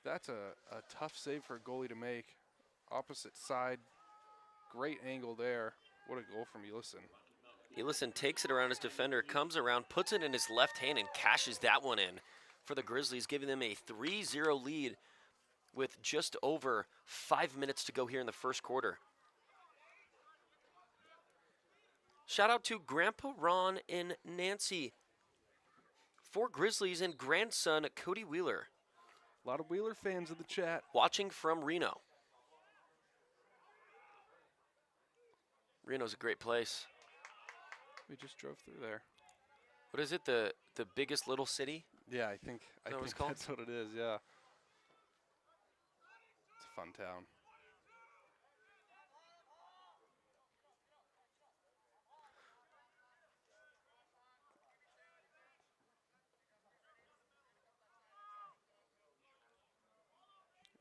That's a tough save for a goalie to make. Opposite side, great angle there. What a goal from Elison. Elison takes it around his defender, comes around, puts it in his left hand, and cashes that one in for the Grizzlies, giving them a 3-0 lead with just over 5 minutes to go here in the first quarter. Shout out to Grandpa Ron and Nancy, 4 Grizzlies, and grandson Cody Wheeler. A lot of Wheeler fans in the chat. Watching from Reno. Reno's a great place. We just drove through there. What is it, the biggest little city? Yeah, I think called? that's what it is, yeah. It's a fun town.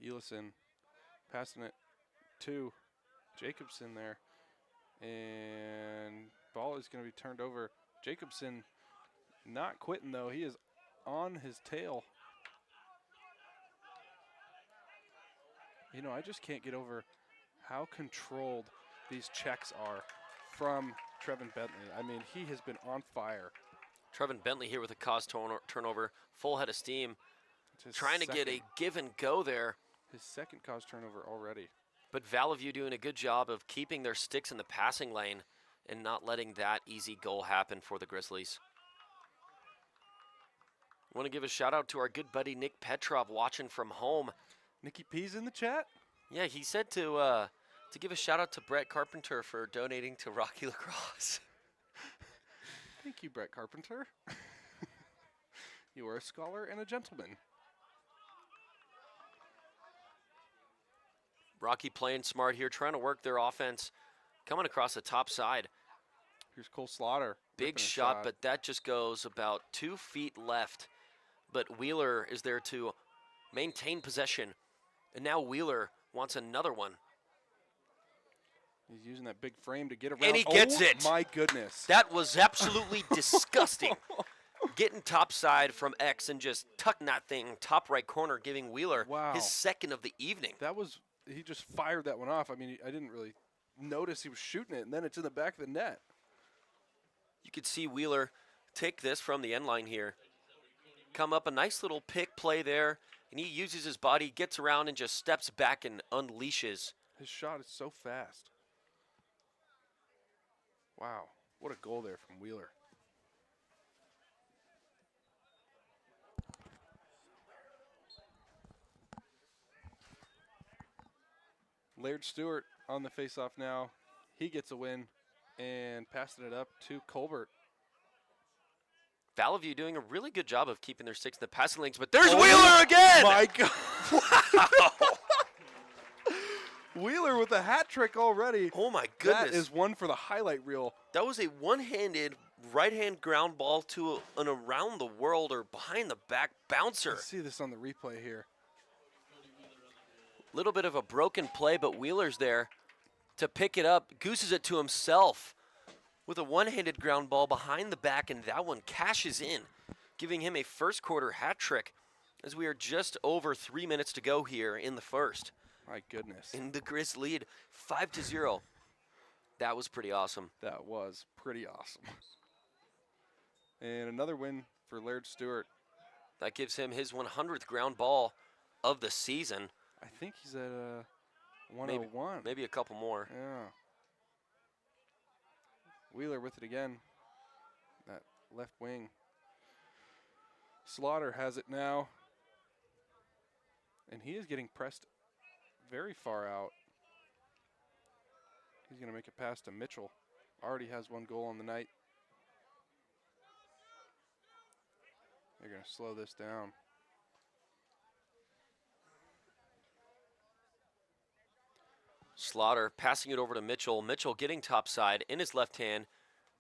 Elison passing it to Jacobson there. And ball is going to be turned over. Jacobson not quitting, though. He is on his tail. You know, I just can't get over how controlled these checks are from Trevin Bentley. I mean, he has been on fire. Trevin Bentley here with a caused turnover, full head of steam. Trying to get a give and go there. His second caused turnover already. But Vallivue doing a good job of keeping their sticks in the passing lane and not letting that easy goal happen for the Grizzlies. Want to give a shout out to our good buddy Nick Petrov watching from home. Nicky P's in the chat? Yeah, he said to give a shout out to Brett Carpenter for donating to Rocky Lacrosse. Thank you, Brett Carpenter. You are a scholar and a gentleman. Rocky playing smart here, trying to work their offense, coming across the top side. Here's Cole Slaughter. Big shot, but that just goes about 2 feet left. But Wheeler is there to maintain possession. And now Wheeler wants another one. He's using that big frame to get around. And he gets it. My goodness. That was absolutely disgusting. Getting topside from X and just tucking that thing top right corner, giving Wheeler his second of the evening. That was, he just fired that one off. I mean, I didn't really notice he was shooting it, and then it's in the back of the net. You could see Wheeler take this from the end line here. Come up, a nice little pick play there, and he uses his body, gets around, and just steps back and unleashes. His shot is so fast. Wow, what a goal there from Wheeler. Laird Stewart on the faceoff now. He gets a win and passing it up to Colbert. Vallivue doing a really good job of keeping their sticks in the passing lanes, but there's Wheeler again! My God. Wow. Wheeler with a hat trick already. Oh, my goodness. That is one for the highlight reel. That was a one-handed right-hand ground ball to an around-the-world or behind-the-back bouncer. Let's see this on the replay here. Little bit of a broken play, but Wheeler's there to pick it up. Gooses it to himself with a one-handed ground ball behind the back, and that one cashes in, giving him a first quarter hat trick as we are just over 3 minutes to go here in the first. My goodness. And the Grizz lead 5-0. That was pretty awesome. That was pretty awesome. And another win for Laird Stewart. That gives him his 100th ground ball of the season. I think he's at 101. Maybe a couple more. Yeah. Wheeler with it again. That left wing. Slaughter has it now. And he is getting pressed very far out. He's going to make a pass to Mitchell. Already has one goal on the night. They're going to slow this down. Slaughter passing it over to Mitchell. Mitchell getting topside in his left hand.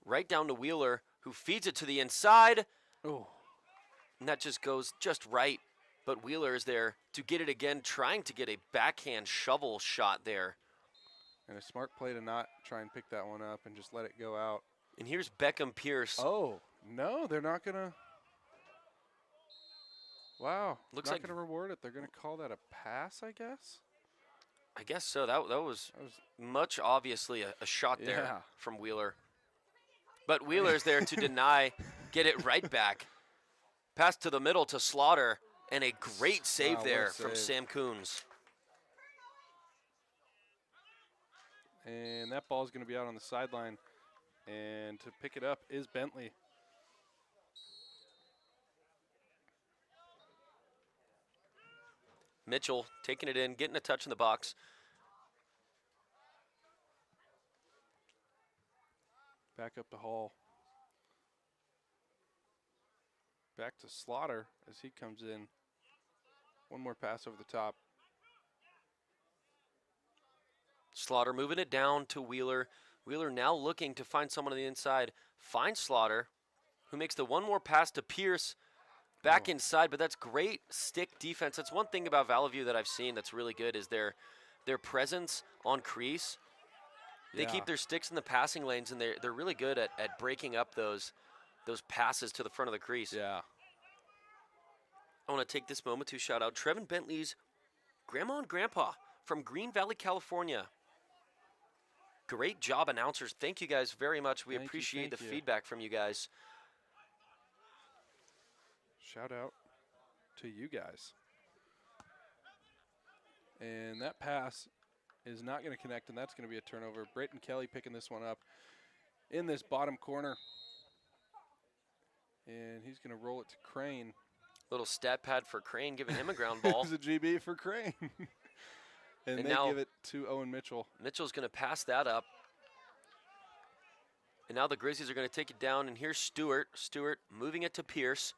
Right down to Wheeler, who feeds it to the inside. Oh. And that just goes just right. But Wheeler is there to get it again, trying to get a backhand shovel shot there. And a smart play to not try and pick that one up and just let it go out. And here's Beckham Pierce. Oh, no, they're not going to. Wow. Looks not like going to reward it. They're going to call that a pass, I guess? I guess so. That was much obviously a shot there from Wheeler. But Wheeler's there to deny, get it right back. Pass to the middle to Slaughter, and a great save there from Sam Coons. And that ball is going to be out on the sideline. And to pick it up is Bentley. Mitchell taking it in, getting a touch in the box. Back up to Hall. Back to Slaughter as he comes in. One more pass over the top. Slaughter moving it down to Wheeler. Wheeler now looking to find someone on the inside. Finds Slaughter, who makes the one more pass to Pierce. Back inside, but that's great stick defense. That's one thing about Vallivue that I've seen that's really good is their presence on crease. They keep their sticks in the passing lanes, and they're really good at breaking up those passes to the front of the crease. Yeah. I want to take this moment to shout out Trevin Bentley's grandma and grandpa from Green Valley, California. Great job, announcers. Thank you guys very much. We appreciate the feedback from you guys. Shout out to you guys. And that pass is not going to connect, and that's going to be a turnover. Brayton Kelly picking this one up in this bottom corner. And he's going to roll it to Crane. Little stat pad for Crane, giving him a ground ball. It's a GB for Crane. and they now give it to Owen Mitchell. Mitchell's going to pass that up. And now the Grizzlies are going to take it down, and here's Stewart. Stewart moving it to Pierce.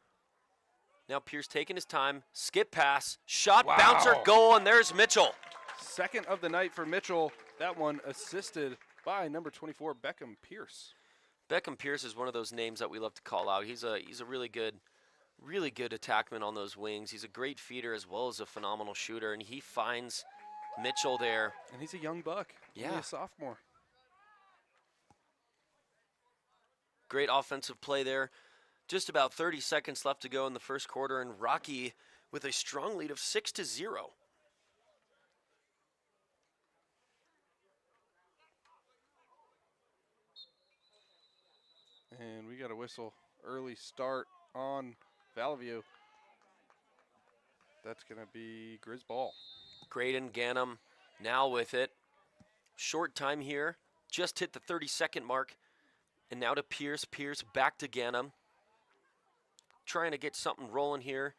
Now Pierce taking his time. Skip pass. Shot, bouncer, goal, and there's Mitchell. Second of the night for Mitchell. That one assisted by number 24, Beckham Pierce. Beckham Pierce is one of those names that we love to call out. He's a really good attackman on those wings. He's a great feeder as well as a phenomenal shooter, and he finds Mitchell there. And he's a young buck. Yeah. Only a sophomore. Great offensive play there. Just about 30 seconds left to go in the first quarter, and Rocky with a strong lead of 6-0. And we got a whistle. Early start on Vallivue. That's going to be Grizz ball. Graydon Ganem now with it. Short time here. Just hit the 30-second mark. And now to Pierce. Pierce back to Ganem. Trying to get something rolling here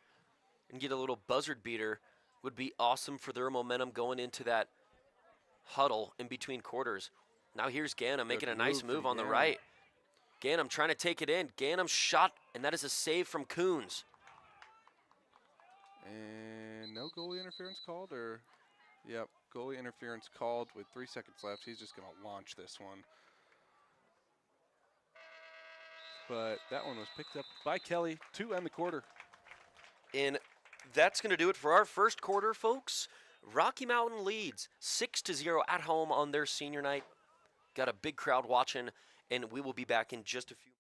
and get a little buzzard beater would be awesome for their momentum going into that huddle in between quarters. Now here's Ganem making a nice move on the right. Ganem trying to take it in. Ganem shot, and that is a save from Coons. And no goalie interference called, or? Yep, goalie interference called with 3 seconds left. He's just going to launch this one. but that one was picked up by Kelly to end the quarter. And that's going to do it for our first quarter, folks. Rocky Mountain leads 6-0 at home on their senior night. Got a big crowd watching, and we will be back in just a few.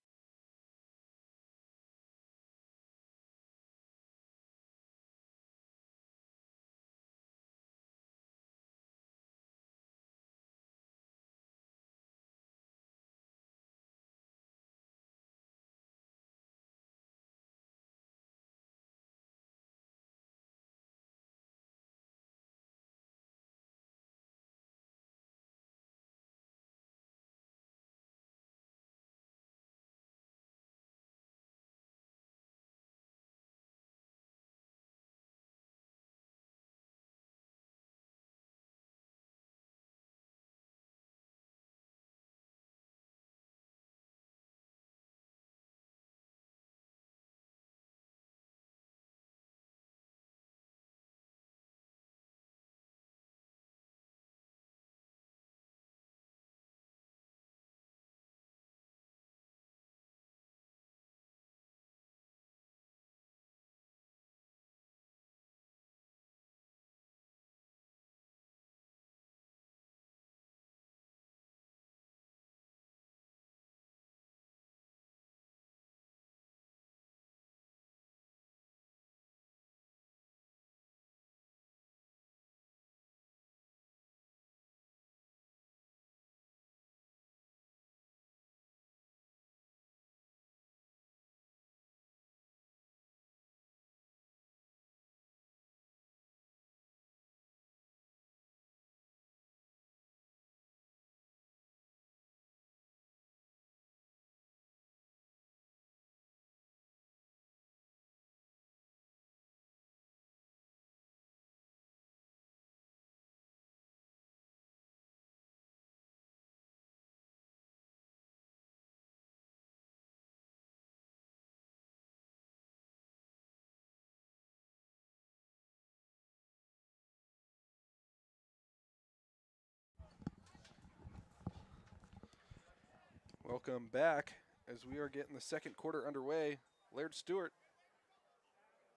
Welcome back as we are getting the second quarter underway. Laird Stewart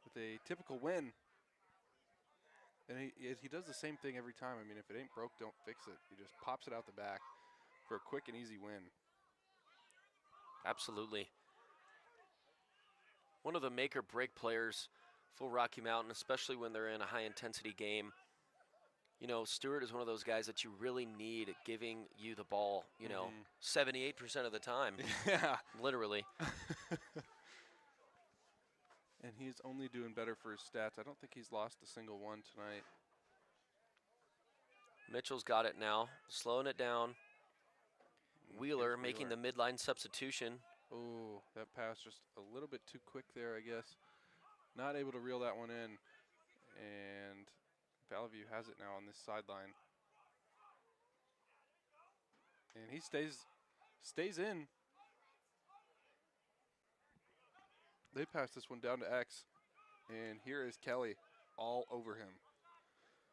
with a typical win. And he does the same thing every time. I mean, if it ain't broke, don't fix it. He just pops it out the back for a quick and easy win. Absolutely. One of the make or break players for Rocky Mountain, especially when they're in a high intensity game. You know, Stewart is one of those guys that you really need giving you the ball, 78% of the time. Yeah. Literally. And he's only doing better for his stats. I don't think he's lost a single one tonight. Mitchell's got it now, slowing it down. Wheeler making the midline substitution. Oh, that pass just a little bit too quick there, I guess. Not able to reel that one in. And Vallivue has it now on this sideline. And he stays in. They pass this one down to X. And here is Kelly all over him.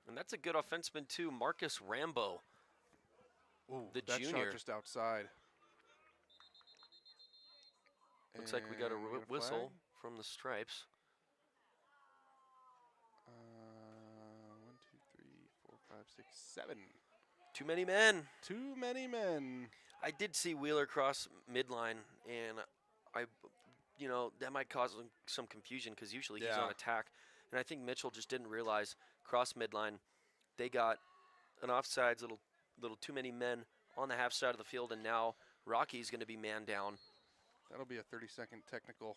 And that's a good offenseman too, Marcus Rambo. Ooh, the that junior. shot just outside. Looks like we got a And we whistle flag. from the Stripes. 1, 2, 3, 4, 5, 6, 7. Too many men. Too many men. I did see Wheeler cross midline, and that might cause some confusion because usually he's Yeah. on attack. And I think Mitchell just didn't realize cross midline. They got an offsides, little too many men on the half side of the field, and now Rocky's going to be man down. That'll be a 30-second technical.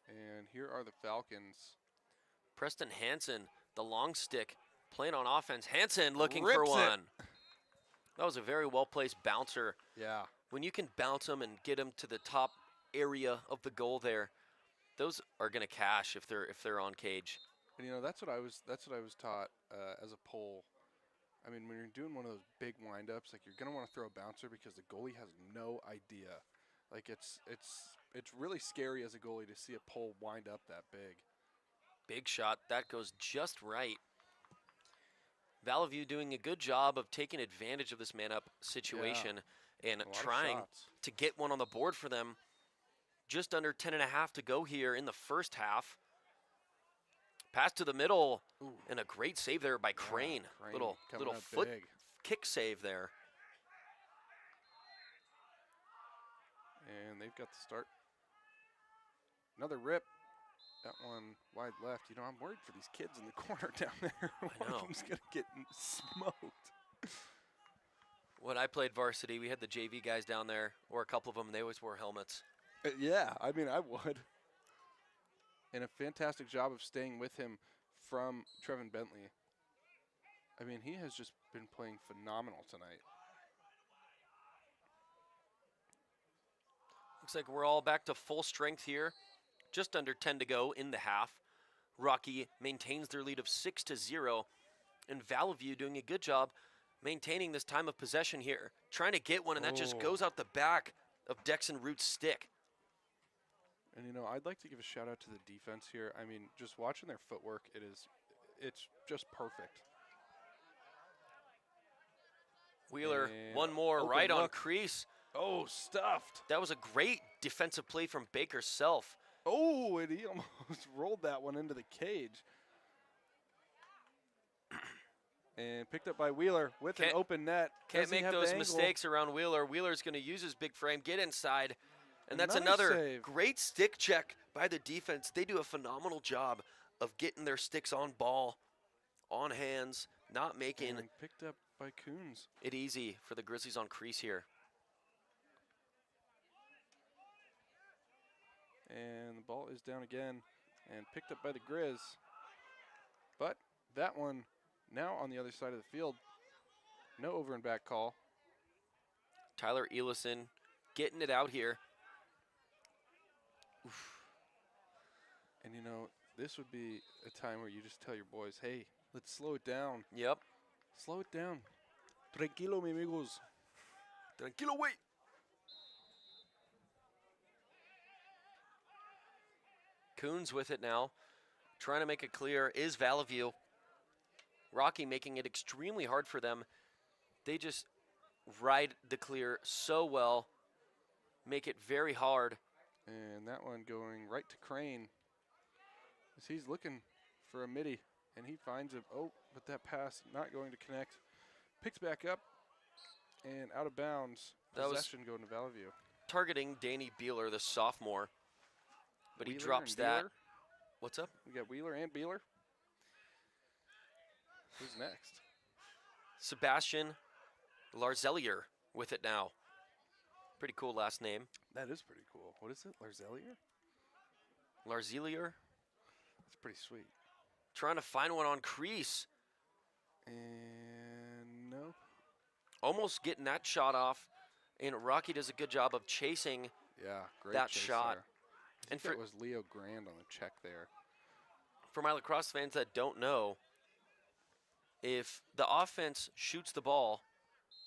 And here are the Falcons. Preston Hansen, the long stick, playing on offense. Hansen looking Rips for it. one. That was a very well-placed bouncer. Yeah. When you can bounce them and get them to the top area of the goal there, those are going to cash if they're on cage. And that's what I was taught as a pole. I mean, when you're doing one of those big windups, like you're gonna want to throw a bouncer because the goalie has no idea. Like it's really scary as a goalie to see a pole wind up that big. Big shot. That goes just right. Vallivue doing a good job of taking advantage of this man-up situation and A lot of trying shots. to get one on the board for them. Just under 10.5 to go here in the first half. Pass to the middle, and a great save there by Crane. Crane Little coming up foot big. kick save there. And they've got the start. Another rip. That one wide left. You know, I'm worried for these kids in the corner down there. One know. of them's going to get smoked. When I played varsity, we had the JV guys down there, or a couple of them, and they always wore helmets. Yeah, I mean, I would. And a fantastic job of staying with him from Trevin Bentley. I mean, he has just been playing phenomenal tonight. Looks like we're all back to full strength here. Just under 10 to go in the half. Rocky maintains their lead of 6-0, and Vallivue doing a good job maintaining this time of possession here. Trying to get one, and that just goes out the back of Dexon Root's stick. And, you know, I'd like to give a shout-out to the defense here. I mean, just watching their footwork, it's just perfect. Wheeler, And one more open right on look. crease. Oh, stuffed. That was a great defensive play from Baker Self. Oh, and he almost rolled that one into the cage. And picked up by Wheeler with an Can't- open net. Can't Does he make have the those angle? mistakes around Wheeler. Wheeler's going to use his big frame, get inside. And that's Another another save. great stick check by the defense. They do a phenomenal job of getting their sticks on ball, on hands, not making And picked up by Coons. it easy for the Grizzlies on crease here. And the ball is down again and picked up by the Grizz. But that one now on the other side of the field. No over and back call. Tyler Elison getting it out here. And, you know, this would be a time where you just tell your boys, hey, let's slow it down. Yep. Slow it down. Tranquilo, mi amigos. Tranquilo, wait. Coons with it now. Trying to make it clear is Vallivue. Rocky making it extremely hard for them. They just ride the clear so well. Make it very hard. And that one going right to Crane. As he's looking for a midi. And he finds him. Oh, but that pass not going to connect. Picks back up. And out of bounds. That was- Possession going to Vallivue. Targeting Danny Beeler, the sophomore. But he Wheeler drops and that. Beeler. What's up? We got Wheeler and Beeler. Who's next? Sebastian Larzelier with it now. Pretty cool last name. That is pretty cool. What is it? Larzelier? Larzelier. That's pretty sweet. Trying to find one on crease. And no. Almost getting that shot off. And Rocky does a good job of chasing. Yeah, great That chase shot. there. I And think that for- was Leo Grand on the check there. For my lacrosse fans that don't know, if the offense shoots the ball,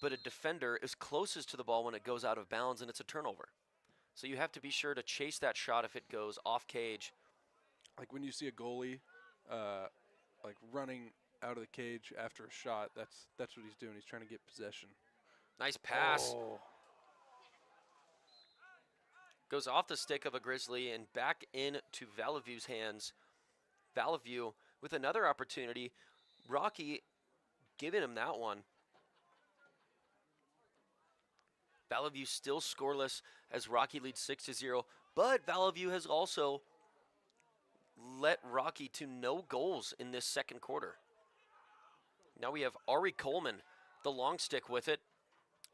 but a defender is closest to the ball when it goes out of bounds, and it's a turnover. So you have to be sure to chase that shot if it goes off cage. Like when you see a goalie like running out of the cage after a shot, that's what he's doing. He's trying to get possession. Nice pass. Oh. Goes off the stick of a Grizzly and back into Vallivue's hands. Vallivue with another opportunity. Rocky giving him that one. Vallivue still scoreless as Rocky leads 6-0, but Vallivue has also let Rocky to no goals in this second quarter. Now we have Ari Coleman, the long stick with it.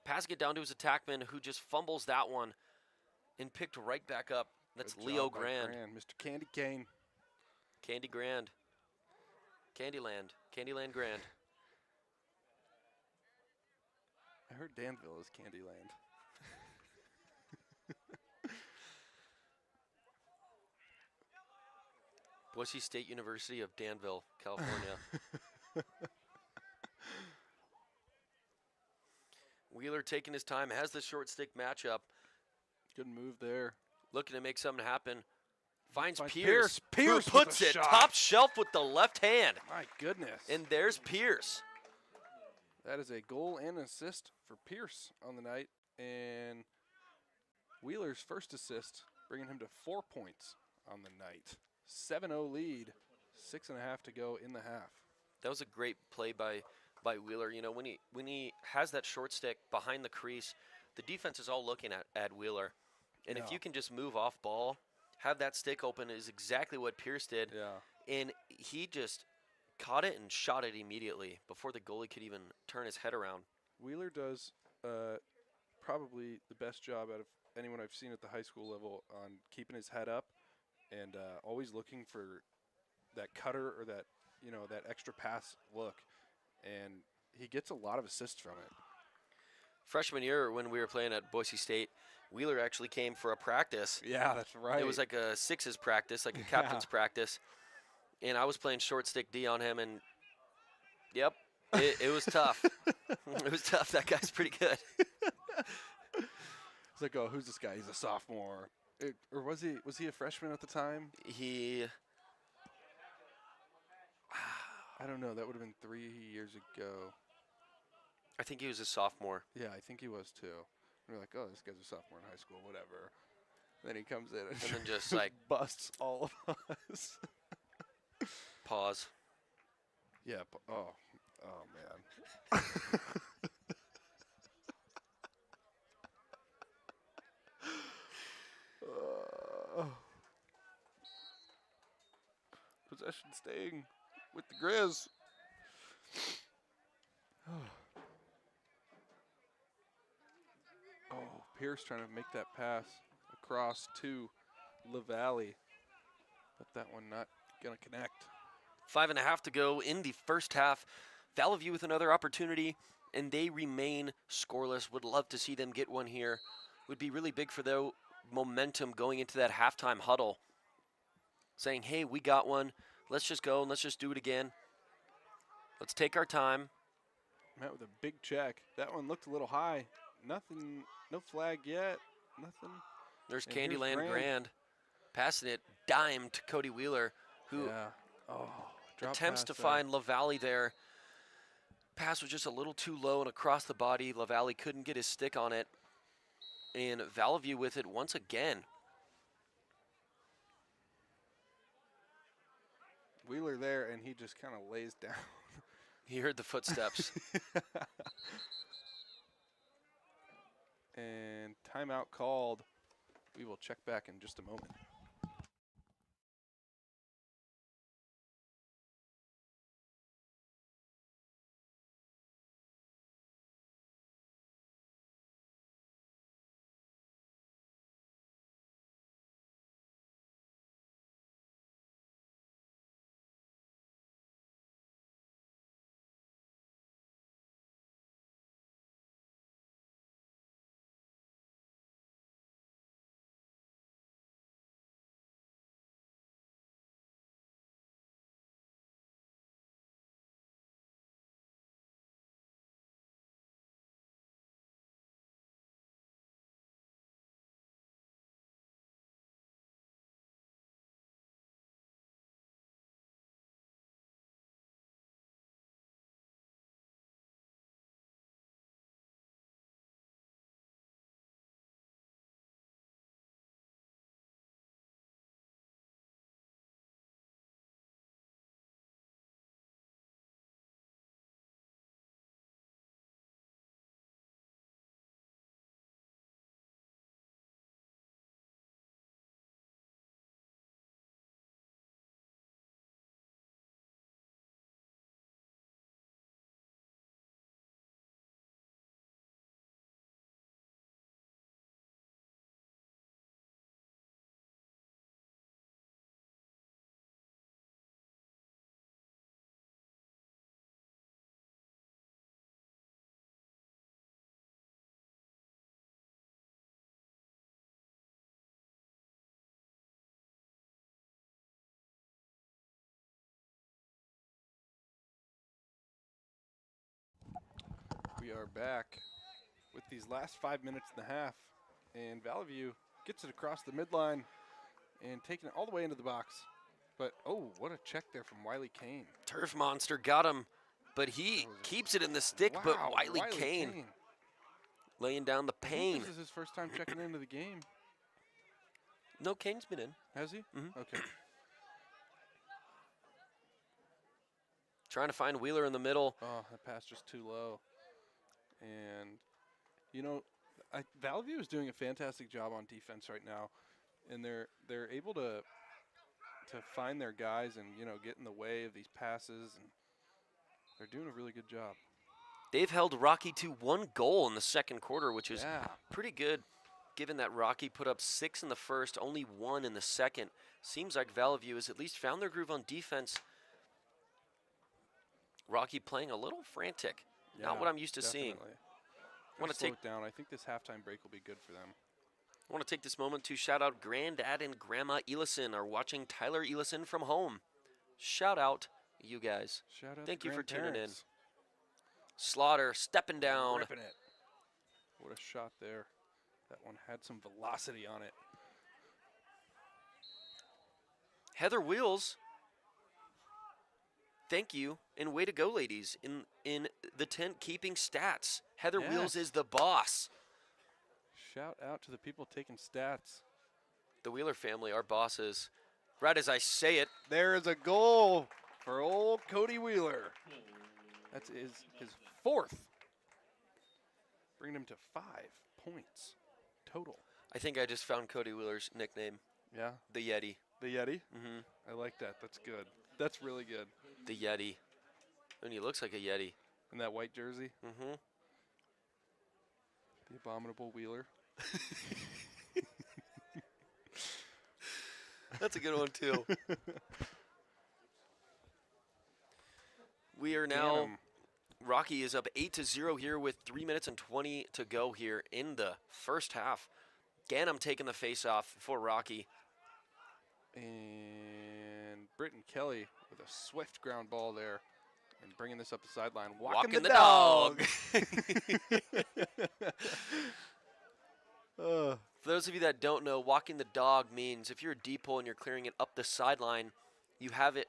Passing it down to his attackman who just fumbles that one and picked right back up. That's Good Leo job by Grand. Mr. Candy Cane. Candy Grand. Candyland. Candyland Grand. I heard Danville is Candyland. Boise State University of Danville, California. Wheeler taking his time, has the short stick matchup, Good move there. looking to make something happen. Finds Finds Pierce. Pierce. Who Pierce with puts a it shot. top shelf with the left hand. My goodness. And there's Pierce. That is a goal and assist for Pierce on the night. And Wheeler's first assist, bringing him to 4 points on the night. 7-0 lead, 6.5 to go in the half. That was a great play by Wheeler. You know, when he has that short stick behind the crease, the defense is all looking at Wheeler. And if you can just move off ball, have that stick open is exactly what Pierce did. Yeah. And he just caught it and shot it immediately before the goalie could even turn his head around. Wheeler does probably the best job out of anyone I've seen at the high school level on keeping his head up and always looking for that cutter or that, you know, that extra pass look. And he gets a lot of assists from it. Freshman year, when we were playing at Boise State, Wheeler actually came for a practice. Yeah, that's right. It was like a sixes practice, like a captain's practice. And I was playing short stick D on him, and yep, it was tough. It was tough. That guy's pretty good. It's like, oh, who's this guy? He's a sophomore. Or was he a freshman at the time? I don't know. That would have been 3 years ago. I think he was a sophomore. Yeah, I think he was too. And we're like, oh, this guy's a sophomore in high school, whatever. Then he comes in and then just like busts all of us. Pause. Yeah. Oh man. Possession staying with the Grizz. Oh, Pierce trying to make that pass across to LaValle, but that one not gonna connect. 5.5 to go in the first half. Vallivue with another opportunity, and they remain scoreless. Would love to see them get one here. Would be really big for their momentum going into that halftime huddle. Saying, hey, we got one. Let's just go and let's just do it again. Let's take our time. Matt with a big check. That one looked a little high. Nothing, no flag yet. Nothing. There's Candyland Grand passing it, dime to Cody Wheeler, who attempts to find LaValle there. Pass was just a little too low and across the body. LaValle couldn't get his stick on it. And Vallivue with it once again. Wheeler there, and he just kind of lays down. He heard the footsteps. And timeout called. We will check back in just a moment. We are back with these last 5 minutes and a half, and Vallivue gets it across the midline and taking it all the way into the box. But, oh, what a check there from Wiley Kane. Turf Monster got him, but he keeps it in the stick, but Wiley Kane laying down the I think pain. this is his first time checking into the game. No, Kane's been in. Has he? Mhm. Okay. Trying to find Wheeler in the middle. Oh, that pass just too low. And, you know, Vallivue is doing a fantastic job on defense right now, and they're able to find their guys and, you know, get in the way of these passes, and they're doing a really good job. They've held Rocky to 1 goal in the second quarter, which is Yeah. pretty good, given that Rocky put up 6 in the first, only 1 in the second. Seems like Vallivue has at least found their groove on defense. Rocky playing a little frantic. Not what I'm used to seeing. I Want to slow take it down. I think this halftime break will be good for them. I want to take this moment to shout out Granddad and Grandma Elison are watching Tyler Elison from home. Shout out, you guys. Shout out Thank to you for tuning in. grandparents. Slaughter stepping down. Ripping it. What a shot there. That one had some velocity on it. Heather Wheels. Thank you, and way to go, ladies, in the tent keeping stats. Heather Wheels Yes. is the boss. Shout out to the people taking stats. The Wheeler family, our bosses. Right as I say it, There is a goal for old Cody Wheeler. That's his fourth. Bringing him to 5 points total. I think I just found Cody Wheeler's nickname, Yeah, the Yeti. the Yeti. Mm-hmm. I like that. That's good. That's really good. The Yeti. And he looks like a Yeti. And that white jersey, Mm-hmm. the abominable Wheeler. That's a good one, too. We are now, Ganem. Rocky is up 8-0 here with 3 minutes and 20 to go here in the first half. Ganem taking the face-off for Rocky. And Britton Kelly with a swift ground ball there and bringing this up the sideline. Walking Walking the dog. Uh, For those of you that don't know, walking the dog means if you're a deep hole and you're clearing it up the sideline, you have it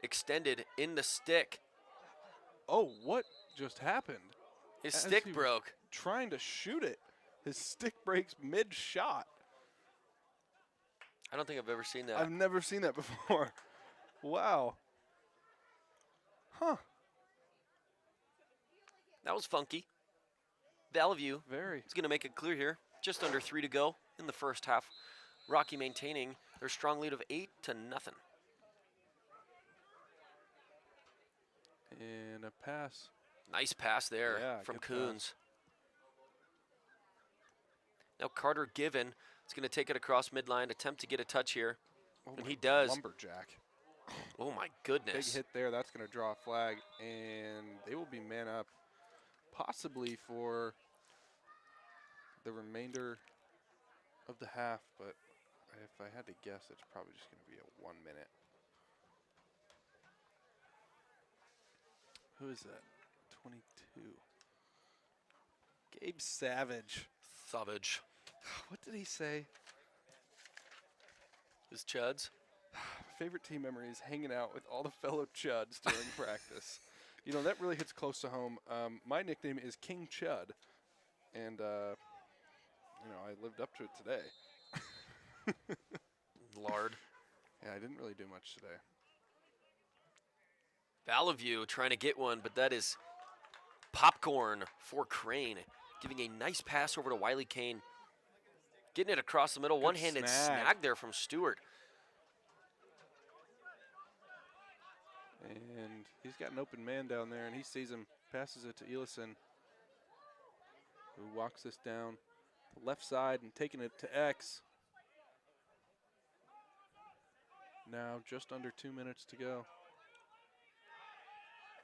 extended in the stick. oh, what just happened? His As stick he was broke. Trying to shoot it. His stick breaks mid-shot. I don't think I've ever seen that. I've never seen that before. Wow. Huh. That was funky. Vallivue Very. is going to make it clear here. Just under 3 to go in the first half. Rocky maintaining their strong lead of 8-0. And a pass. Nice pass there Yeah, from good pass. Coons. Now Carter Given is going to take it across midline, attempt to get a touch here. Oh, And my he does. Lumberjack. Oh my Big goodness. hit there. That's going to draw a flag. And they will be man up possibly for the remainder of the half. But if I had to guess, it's probably just going to be a 1 minute. Who is that? 22. Gabe Savage. Savage. What did he say? His Chuds. Favorite team memory is hanging out with all the fellow Chuds during practice. You know, that really hits close to home. My nickname is King Chud. And, you know, I lived up to it today. Lard. Yeah, I didn't really do much today. Vallivue trying to get one, but that is popcorn for Crane. Giving a nice pass over to Wiley Kane. Getting it across the middle. Good One-handed snag there from Stewart. And he's got an open man down there, and he sees him, passes it to Elison, who walks this down the left side and taking it to X. Now just under 2 minutes to go.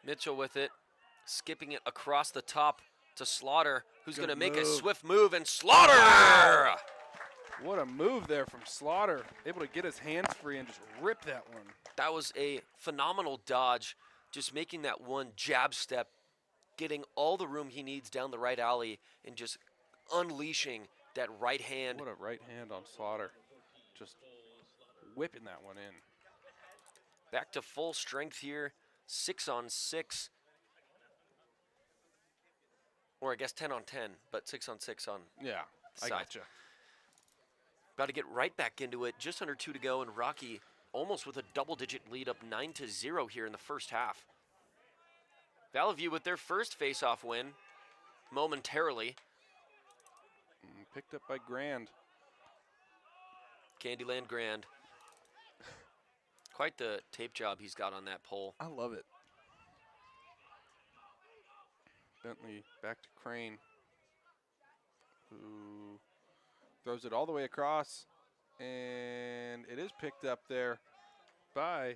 Mitchell with it. Skipping it across the top to Slaughter, who's Good going to make a move. swift move, and Slaughter! What a move there from Slaughter. Able to get his hands free and just rip that one. That was a phenomenal dodge. Just making that one jab step, getting all the room he needs down the right alley, and just unleashing that right hand. What a right hand on Slaughter. Just whipping that one in. Back to full strength here. 6-on-6. Or I guess 10 on 10, but 6 on 6 on Yeah, I side. gotcha. About to get right back into it. Just under 2 to go, and Rocky almost with a double-digit lead, up 9-0 here in the first half. Vallivue with their first face-off win momentarily. Picked up by Grand. Candyland Grand. Quite the tape job he's got on that pole. I love it. Bentley back to Crane, who throws it all the way across, and it is picked up there by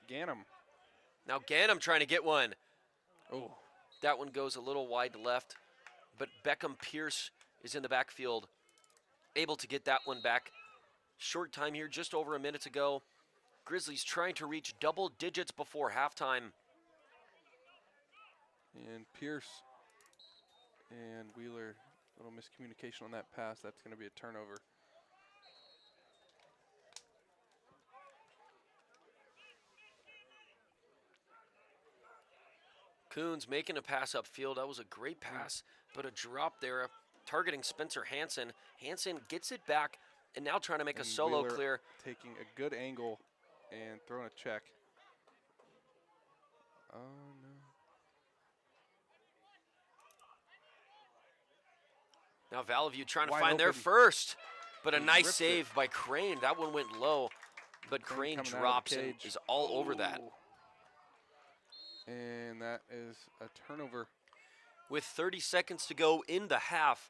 Ganem. Now Ganem trying to get one. Oh, That one goes a little wide left, but Beckham Pierce is in the backfield, able to get that one back. Short time here, just over a minute to go. Grizzlies trying to reach double digits before halftime. and Pierce and Wheeler, little miscommunication on that pass. That's going to be a turnover. Coons making a pass upfield. That was a great pass, but a drop there, targeting Spencer Hansen. Hansen gets it back, and now trying to make a And solo Wheeler clear. taking a good angle and throwing a check. Oh, no. Now Vallivue trying to Wide find their open. first, but a He nice ripped save by Crane. That one went low, but Crane Crane coming out of the drops and cage. is all over that. Oh. And that is a turnover. With 30 seconds to go in the half,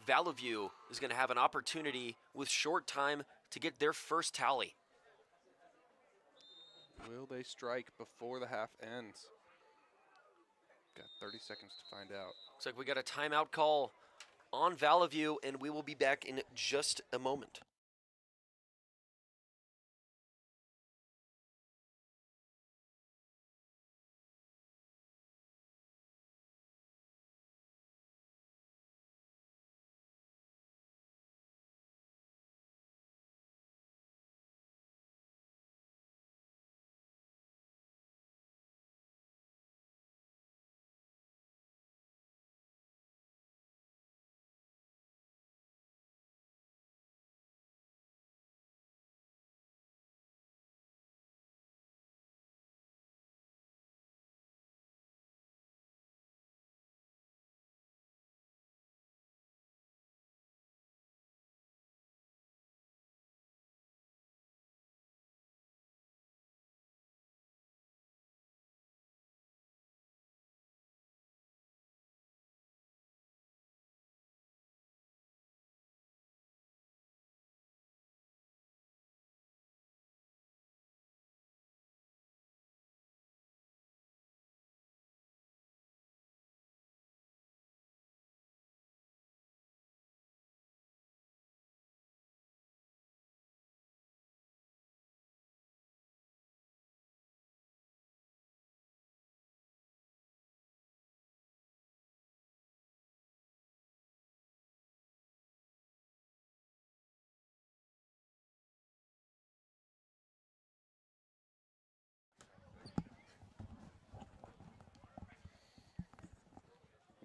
Vallivue is going to have an opportunity with short time to get their first tally. Will they strike before the half ends? Got 30 seconds to find out. Looks like we got a timeout call on Vallivue, and we will be back in just a moment.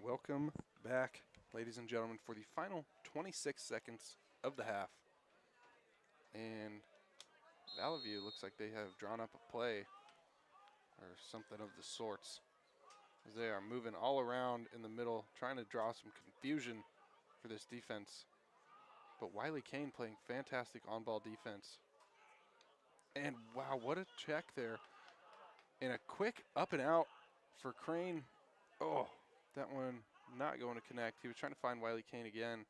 Welcome back, ladies and gentlemen, for the final 26 seconds of the half. And Vallivue looks like they have drawn up a play or something of the sorts, as they are moving all around in the middle, trying to draw some confusion for this defense. But Wiley Kane playing fantastic on-ball defense. And wow, what a check there. And a quick up and out for Crane. Oh, that one not going to connect. He was trying to find Wiley Kane again.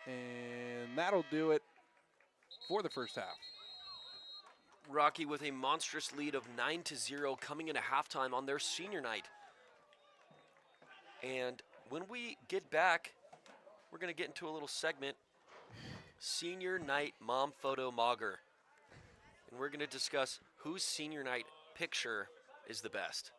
And that'll do it for the first half. Rocky with a monstrous lead of 9-0 coming into halftime on their senior night. And when we get back, we're going to get into a little segment, Senior Night Mom Photo Mogger. And we're going to discuss whose senior night picture is the best.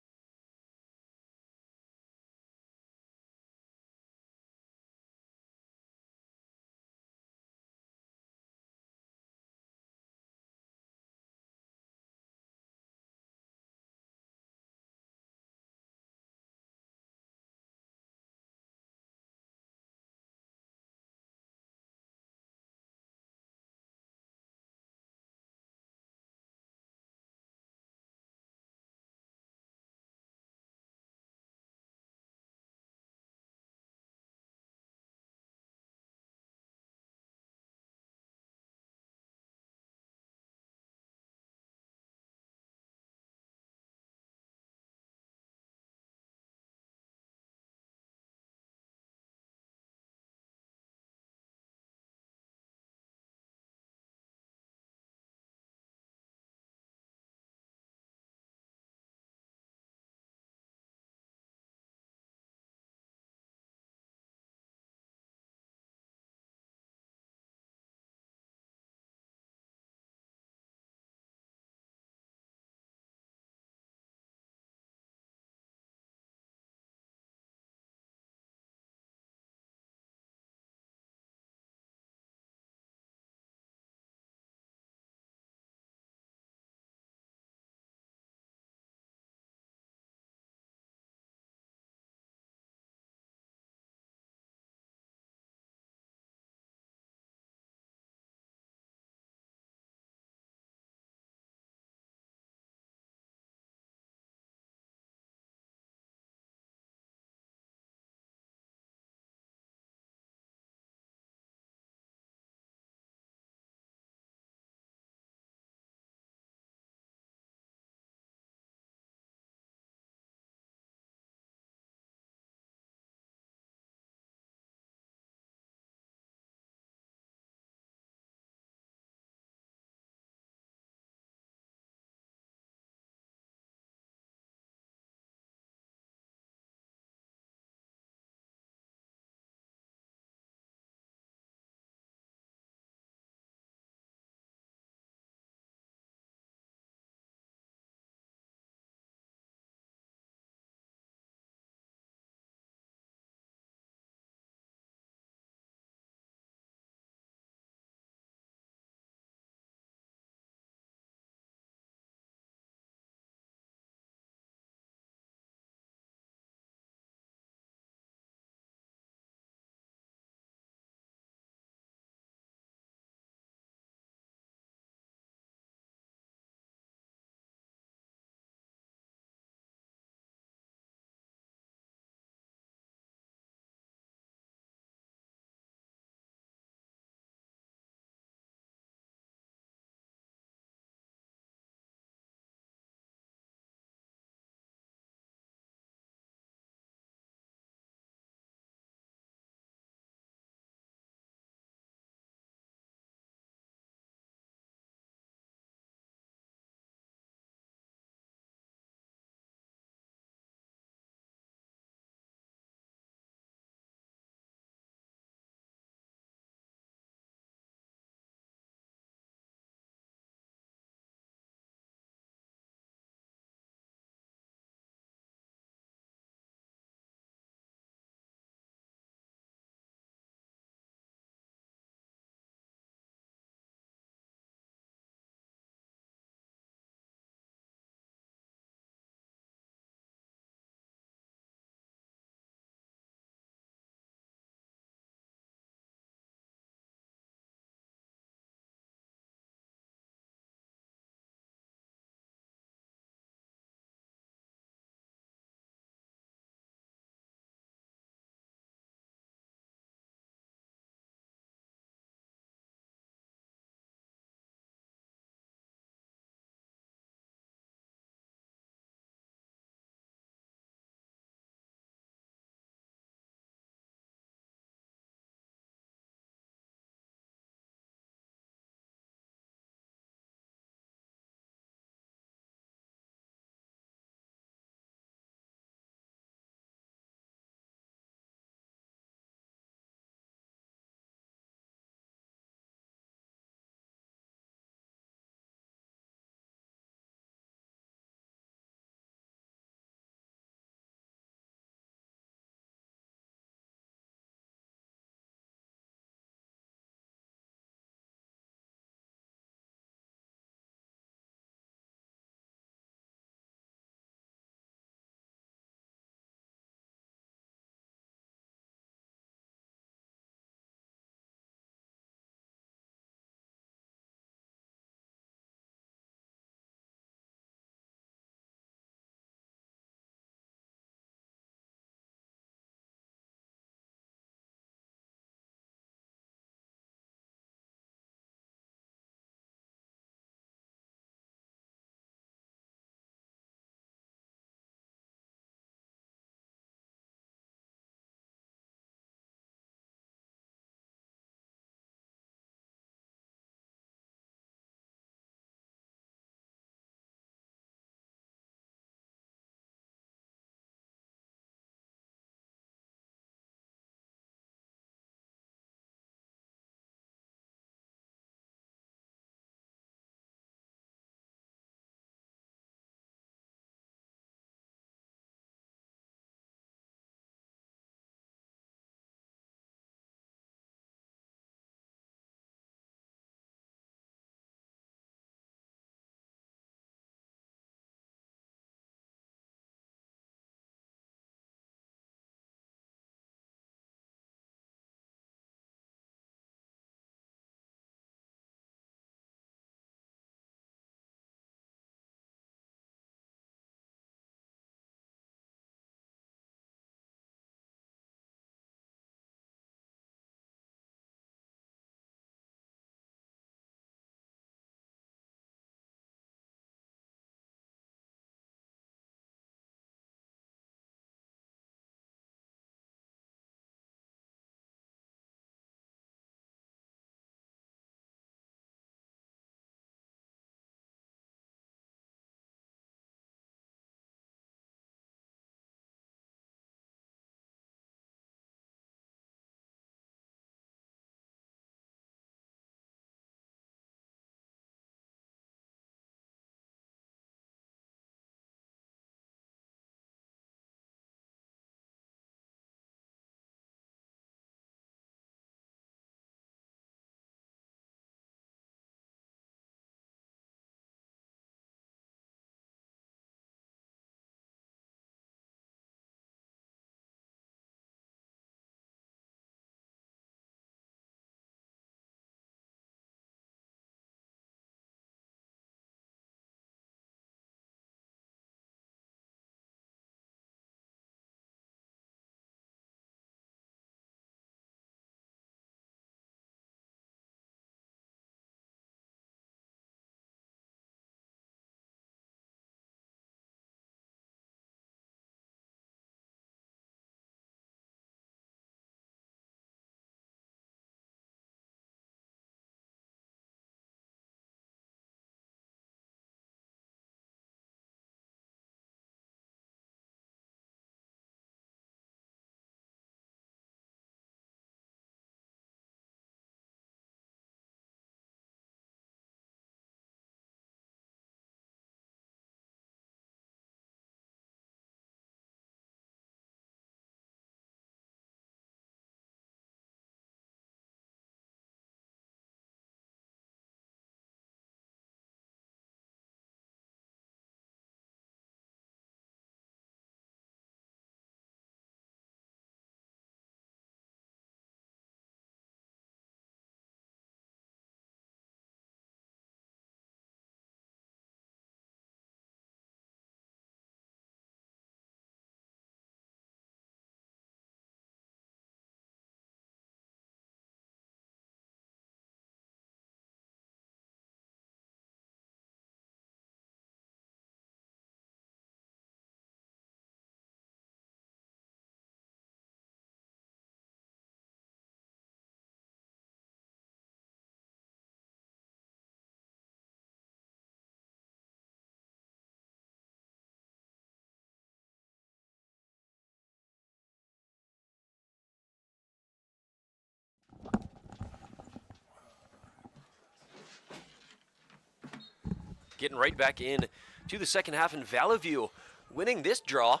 getting right back in to the second half, and Vallivue winning this draw,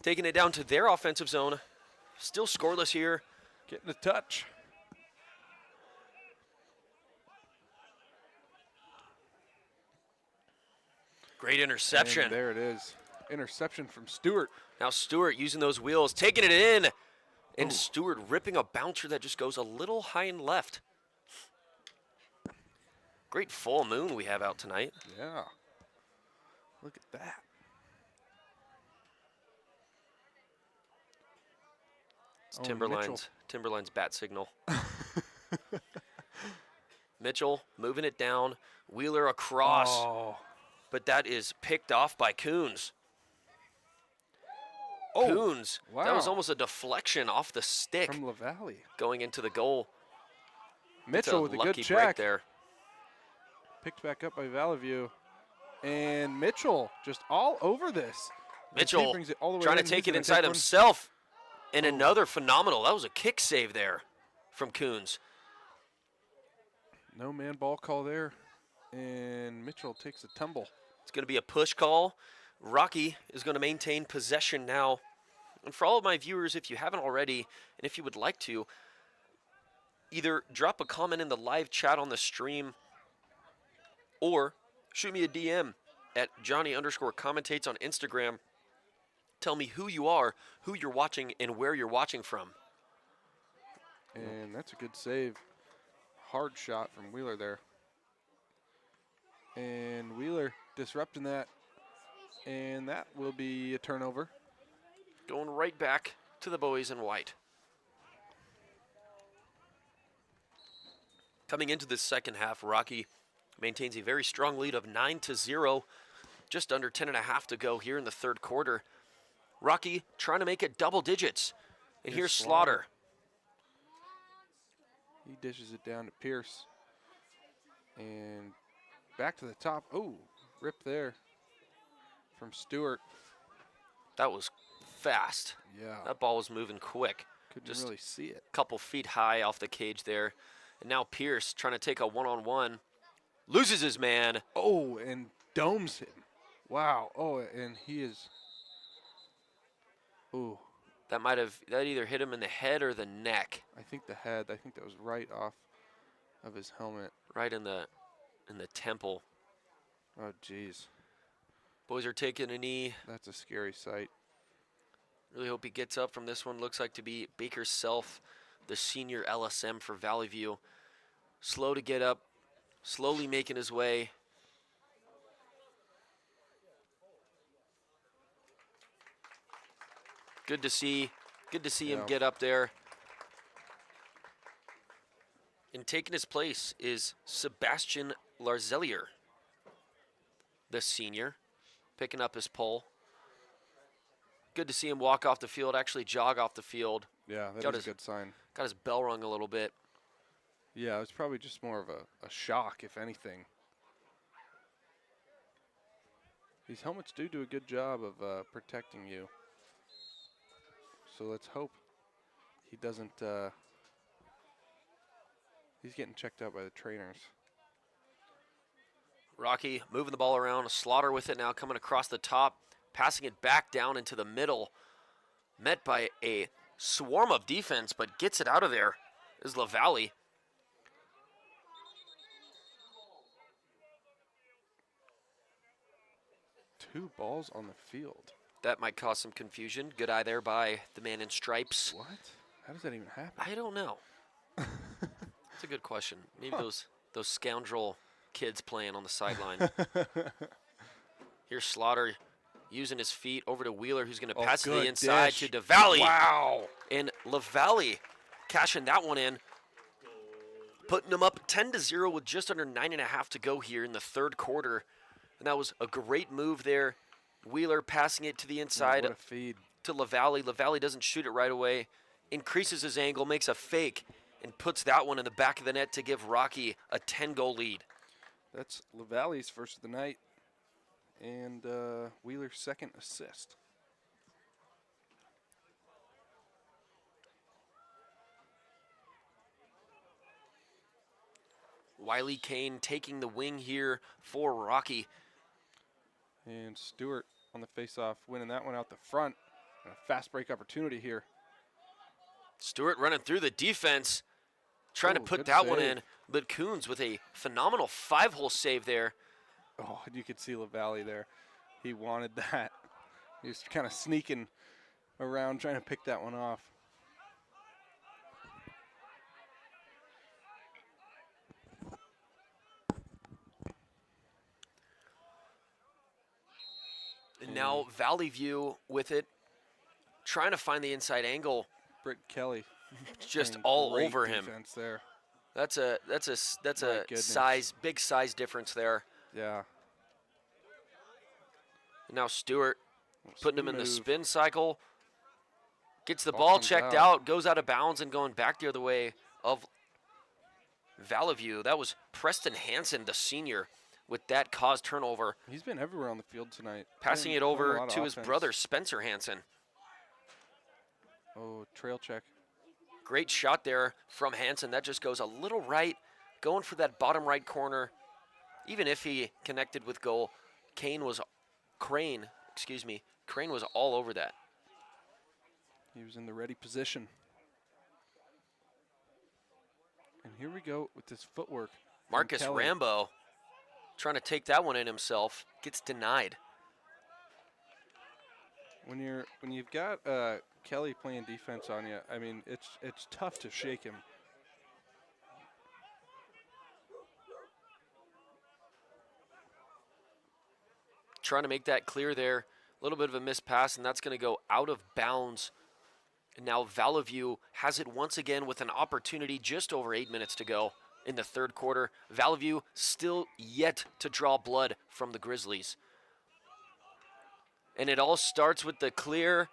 taking it down to their offensive zone. Still scoreless here. Getting a touch. Great interception. And there it is. Interception from Stewart. Now Stewart using those wheels, taking it in. And Stewart ripping a bouncer that just goes a little high and left. Great full moon we have out tonight. Yeah. Look at that. It's Timberline's bat signal. Mitchell moving it down. Wheeler across. Oh. But that is picked off by Coons. Oh, Coons. wow. That was almost a deflection off the stick. From LaValle. Going into the goal. Mitchell with a good lucky check. break there. Picked back up by Vallivue. And Mitchell just all over this. Mitchell Brings it all the way trying to in. take He's it gonna inside take one. himself. And another phenomenal. That was a kick save there from Coons. No man ball call there. And Mitchell takes a tumble. It's going to be a push call. Rocky is going to maintain possession now. And for all of my viewers, if you haven't already, and if you would like to, either drop a comment in the live chat on the stream or shoot me a DM at Johnny_commentates on Instagram. Tell me who you are, who you're watching, and where you're watching from. And that's a good save. Hard shot from Wheeler there. And Wheeler disrupting that. And that will be a turnover. Going right back to the boys in white. Coming into this second half, Rocky maintains a very strong lead of 9-0. Just under 10.5 to go here in the third quarter. Rocky trying to make it double digits. And here's Slaughter. He dishes it down to Pierce. And back to the top. Oh, rip there from Stewart. That was fast. Yeah. That ball was moving quick. Couldn't Just really see it. a couple feet high off the cage there. And now Pierce trying to take a one-on-one. Loses his man. Oh, and domes him. Wow. Oh, and he is. Ooh. That either hit him in the head or the neck. I think the head. I think that was right off of his helmet. Right in the temple. Oh, jeez. Boys are taking a knee. That's a scary sight. Really hope he gets up from this one. Looks like to be Baker Self, the senior LSM for Vallivue. Slow to get up. Slowly making his way. Good to see him get up there. And taking his place is Sebastian Larzellier, the senior, picking up his pole. Good to see him walk off the field, actually jog off the field. Yeah, that is a good sign. Got his bell rung a little bit. Yeah, it was probably just more of a shock, if anything. These helmets do a good job of protecting you. So let's hope he doesn't. He's getting checked out by the trainers. Rocky moving the ball around. Slaughter with it now, coming across the top, passing it back down into the middle. Met by a swarm of defense, but gets it out of there is LaValle. Two balls on the field. That might cause some confusion. Good eye there by the man in stripes. What? How does that even happen? I don't know. That's a good question. Maybe those scoundrel kids playing on the sideline. Here's Slaughter using his feet over to Wheeler, who's going to pass to the inside dish. to DeValley. Wow. And LaValle cashing that one in, putting them up 10-0 with just under 9.5 to go here in the third quarter. And that was a great move there. Wheeler passing it to the inside What a feed. to LaValle. LaValle doesn't shoot it right away, increases his angle, makes a fake, and puts that one in the back of the net to give Rocky a 10-goal lead. That's LaValle's first of the night. And Wheeler's second assist. Wiley Kane taking the wing here for Rocky. And Stewart on the face-off, winning that one out the front. And a fast break opportunity here. Stewart running through the defense, trying to put good that one save. in. But Coons with a phenomenal 5-hole save there. Oh, you could see LaValle there. He wanted that. He was kind of sneaking around trying to pick that one off. And now Vallivue with it, trying to find the inside angle, Britt Kelly just playing all great over him. defense there. That's a My goodness. big size difference there. Yeah. And now Stewart putting him in the Move. spin cycle. Gets the Ball ball comes checked out. out, goes out of bounds and going back the other way of Vallivue. That was Preston Hansen, the senior, with that caused turnover. He's been everywhere on the field tonight. Passing Playing- it playing a over lot of to his offense. brother, Spencer Hansen. Oh, trail check. Great shot there from Hansen. That just goes a little right, going for that bottom right corner. Even if he connected with goal, Crane was all over that. He was in the ready position. And here we go with this footwork. from Marcus Kelly. Rambo trying to take that one in himself, gets denied. When you've got Kelly playing defense on you, I mean it's tough to shake him. Trying to make that clear there. A little bit of a missed pass, and that's going to go out of bounds. And now Vallivue has it once again with an opportunity just over 8 minutes to go in the third quarter. Vallivue still yet to draw blood from the Grizzlies. And it all starts with the clear,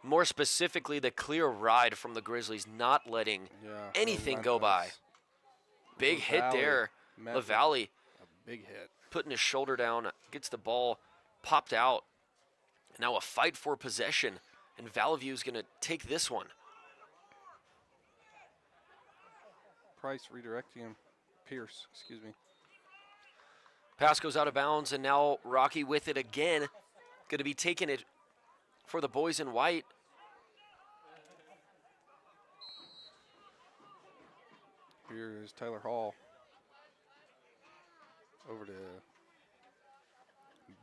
more specifically the clear ride from the Grizzlies, not letting Yeah. anything go by. relentless. Big hit LaValle there. met with LaValle A big hit. putting his shoulder down, gets the ball popped out. Now a fight for possession, and Vallivue is going to take this one. Price redirecting him. Pierce, excuse me. Pass goes out of bounds, and now Rocky with it again. Going to be taking it for the boys in white. Here is Tyler Hall. Over to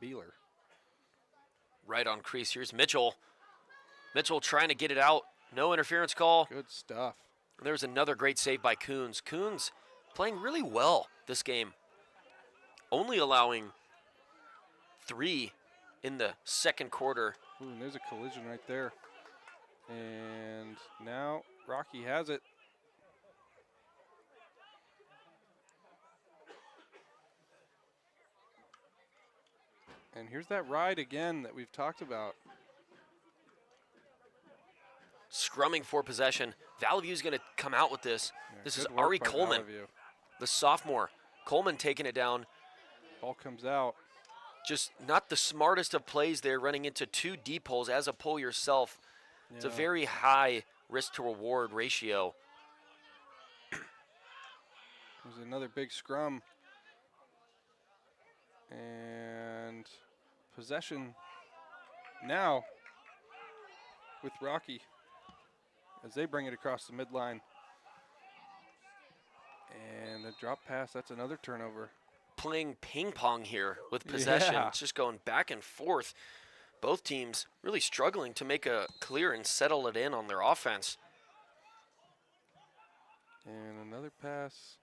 Beeler. Right on crease. Here's Mitchell. Mitchell trying to get it out. No interference call. Good stuff. There's another great save by Coons. Coons playing really well this game. Only allowing 3 in the second quarter. Ooh, and there's a collision right there. And now Rocky has it. And here's that ride again that we've talked about. Scrumming for possession. Vallevue's going to come out with this. Yeah, This is good work Ari by Coleman, Vallivue. the sophomore. Coleman taking it down. Ball comes out. Just not the smartest of plays there, running into 2 deep holes as a pull yourself. It's a Yeah. very high risk to reward ratio. There's another big scrum. And possession now with Rocky as they bring it across the midline. And a drop pass, that's another turnover. Playing ping pong here with possession. Yeah. It's just going back and forth. Both teams really struggling to make a clear and settle it in on their offense. And another pass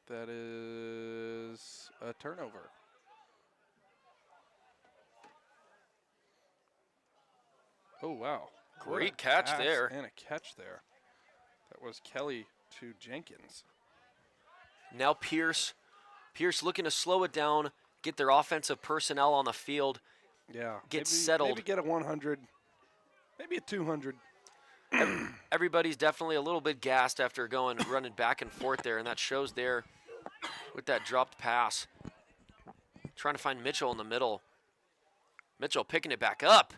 that is a turnover. Oh, wow. What Great a catch pass there. And a catch there. That was Kelly to Jenkins. Now Pierce. Pierce looking to slow it down, get their offensive personnel on the field. Yeah. Get maybe, settled. Maybe get a 100. Maybe a 200. Everybody's definitely a little bit gassed after running back and forth there, and that shows there with that dropped pass. Trying to find Mitchell in the middle. Mitchell picking it back up.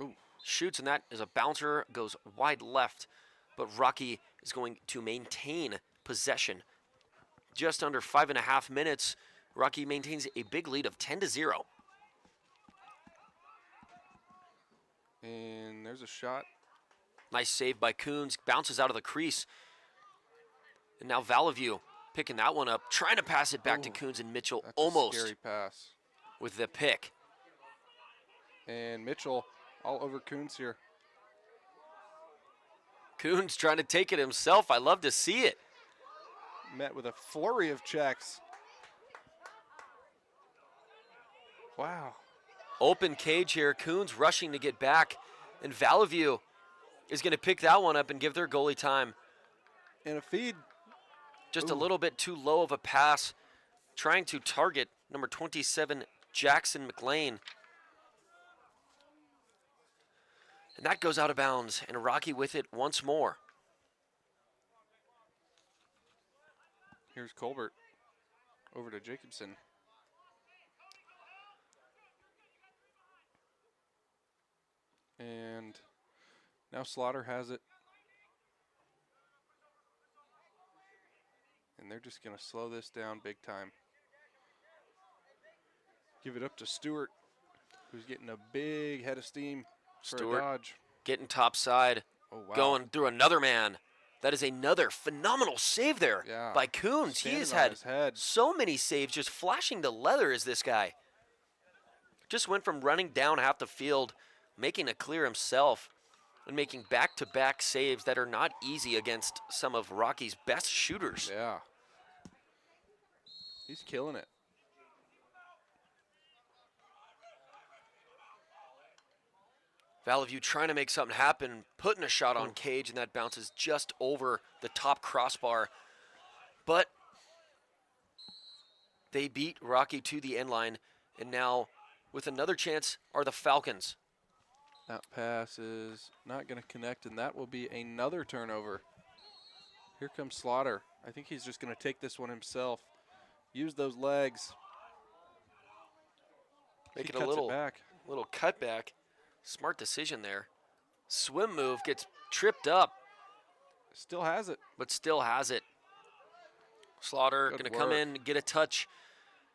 Ooh. Shoots, and that is a bouncer, goes wide left. But Rocky is going to maintain possession. just under 5.5 minutes, Rocky maintains a big lead of 10-0. And there's a shot. Nice save by Coons, bounces out of the crease. And now Vallivue picking that one up, trying to pass it back to Coons, and Mitchell That's a almost scary pass. with the pick. And Mitchell all over Coons here. Coons trying to take it himself. I love to see it. Met with a flurry of checks. Wow. Open cage here. Coons rushing to get back. And Vallivue is going to pick that one up and give their goalie time. And a feed. Just a little bit too low of a pass. Trying to target number 27, Jackson McLean. And that goes out of bounds. And Rocky with it once more. Here's Colbert over to Jacobson. And now Slaughter has it. And they're just going to slow this down big time. Give it up to Stewart, who's getting a big head of steam for Stewart a dodge. getting topside, Oh, wow. going through another man. That is another phenomenal save there by Coons. He has Standing on his had head. so many saves, just flashing the leather is this guy. Just went from running down half the field, making a clear himself, and making back-to-back saves that are not easy against some of Rocky's best shooters. Yeah. He's killing it. Vallivue trying to make something happen, putting a shot on cage, and that bounces just over the top crossbar. But they beat Rocky to the end line, and now with another chance are the Falcons. That pass is not going to connect, and that will be another turnover. Here comes Slaughter. I think he's just going to take this one himself. Use those legs. Make He it a cuts little back. cutback. Smart decision there. Swim move, gets tripped up, Still has it. but still has it. Slaughter Good going to come work. in, get a touch.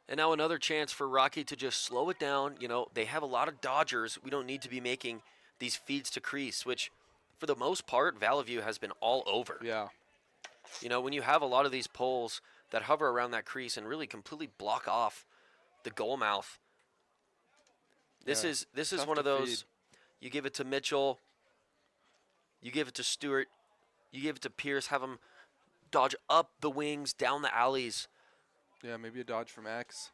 And now another chance for Rocky to just slow it down. You know, they have a lot of dodgers. We don't need to be making these feeds to crease, which for the most part, Vallivue has been all over. Yeah. You know, when you have a lot of these poles that hover around that crease and really completely block off the goal mouth, this Yeah, is tough one of to those. feed. You give it to Mitchell, you give it to Stewart, you give it to Pierce, have them dodge up the wings, down the alleys. Yeah, maybe a dodge from X.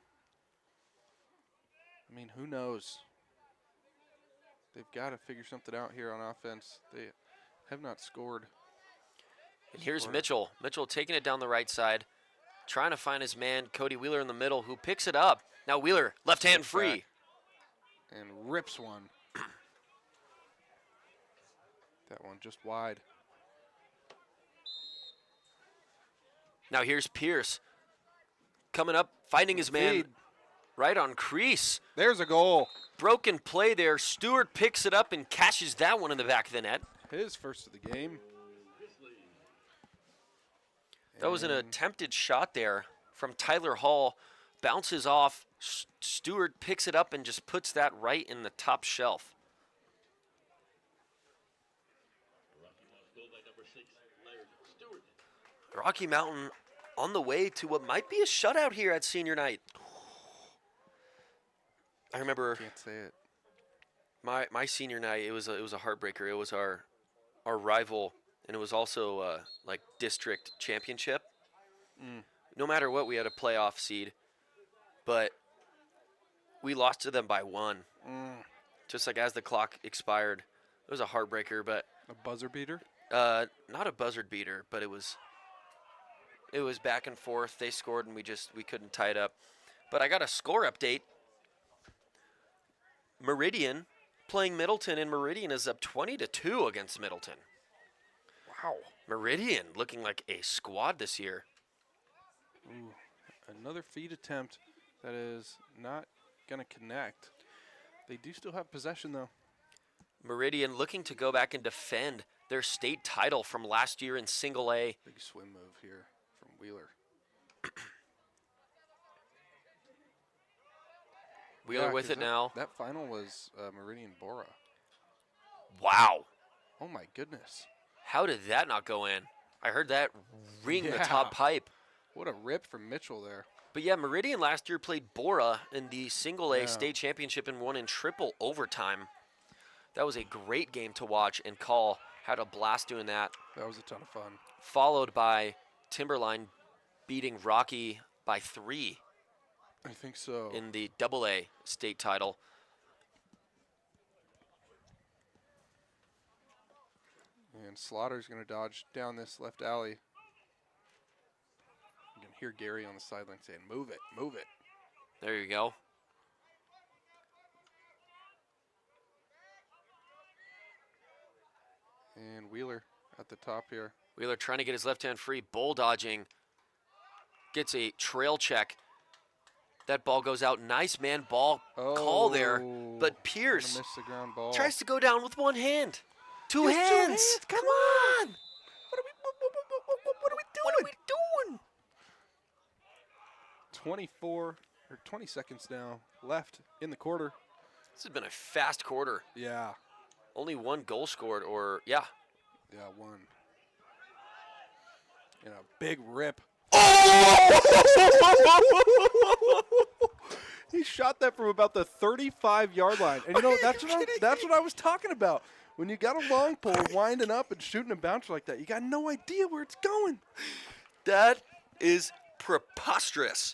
I mean, who knows? They've got to figure something out here on offense. They have not scored. And here's Scorer. Mitchell. Mitchell taking it down the right side, trying to find his man, Cody Wheeler, in the middle, who picks it up. Now Wheeler, left hand Gets free. back and rips one. That one just wide. Now here's Pierce coming up, finding his man Feed. right on crease. There's a goal. Broken play there. Stewart picks it up and catches that one in the back of the net. His first of the game. That was an And attempted shot there from Tyler Hall. Bounces off. Stewart picks it up and just puts that right in the top shelf. Rocky Mountain on the way to what might be a shutout here at senior night. I remember Can't say it. my senior night. It was a heartbreaker. It was our rival, and it was also like district championship. No matter what, we had a playoff seed, but we lost to them by 1. Just like as the clock expired, it was a heartbreaker. But A buzzer beater? not a buzzard beater, but it was back and forth. They scored and we couldn't tie it up. But I got a score update. Meridian playing Middleton, and Meridian is up 20-2 against Middleton. Wow. Meridian looking like a squad this year. Ooh, another feed attempt that is not going to connect. They do still have possession, though. Meridian looking to go back and defend their state title from last year in single A. Big swim move here from Wheeler. Wheeler Yeah, with 'cause it now. That final was Meridian Bora. Wow. Oh my goodness. How did that not go in? I heard that ring the Yeah. top pipe. What a rip from Mitchell there. But yeah, Meridian last year played Bora in the single A Yeah. state championship and won in triple overtime. That was a great game to watch and call. Had a blast doing that. That was a ton of fun. Followed by Timberline beating Rocky by 3 I think so. in the double A state title. And Slaughter's going to dodge down this left alley. You can hear Gary on the sideline saying, move it, move it. There you go. And Wheeler at the top here. Wheeler trying to get his left hand free, bull dodging. Gets a trail check. That ball goes out. Nice man ball call there. But Pierce Gonna miss the ground ball. tries to go down with one hand. Two Just hands. Come on. What are we doing? 24 or 20 seconds now left in the quarter. This has been a fast quarter. Yeah. Only one goal scored, or yeah. Yeah, one. And a big rip. He shot that from about the 35-yard line. And you know, that's what I was talking about. When you got a long pole winding up and shooting a bouncer like that, you got no idea where it's going. That is preposterous.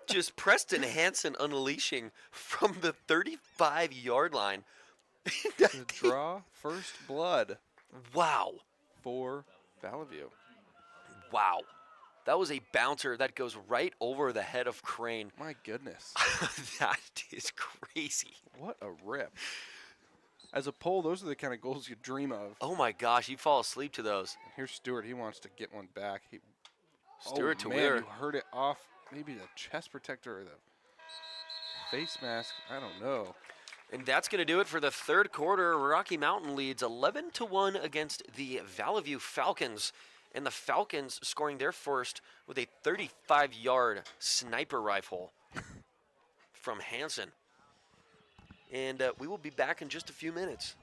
Just Preston Hansen unleashing from the 35-yard line. To draw first blood Wow. for Vallivue. Wow. That was a bouncer that goes right over the head of Crane. My goodness. That is crazy. What a rip. As a pole, those are the kind of goals you dream of. Oh my gosh, you fall asleep to those. And here's Stewart. He wants to get one back. Stewart to man, Wheeler. you heard it off maybe the chest protector or the face mask. I don't know. And that's going to do it for the third quarter. Rocky Mountain leads 11-1 against the Vallivue Falcons. And the Falcons scoring their first with a 35-yard sniper rifle from Hansen. And we will be back in just a few minutes.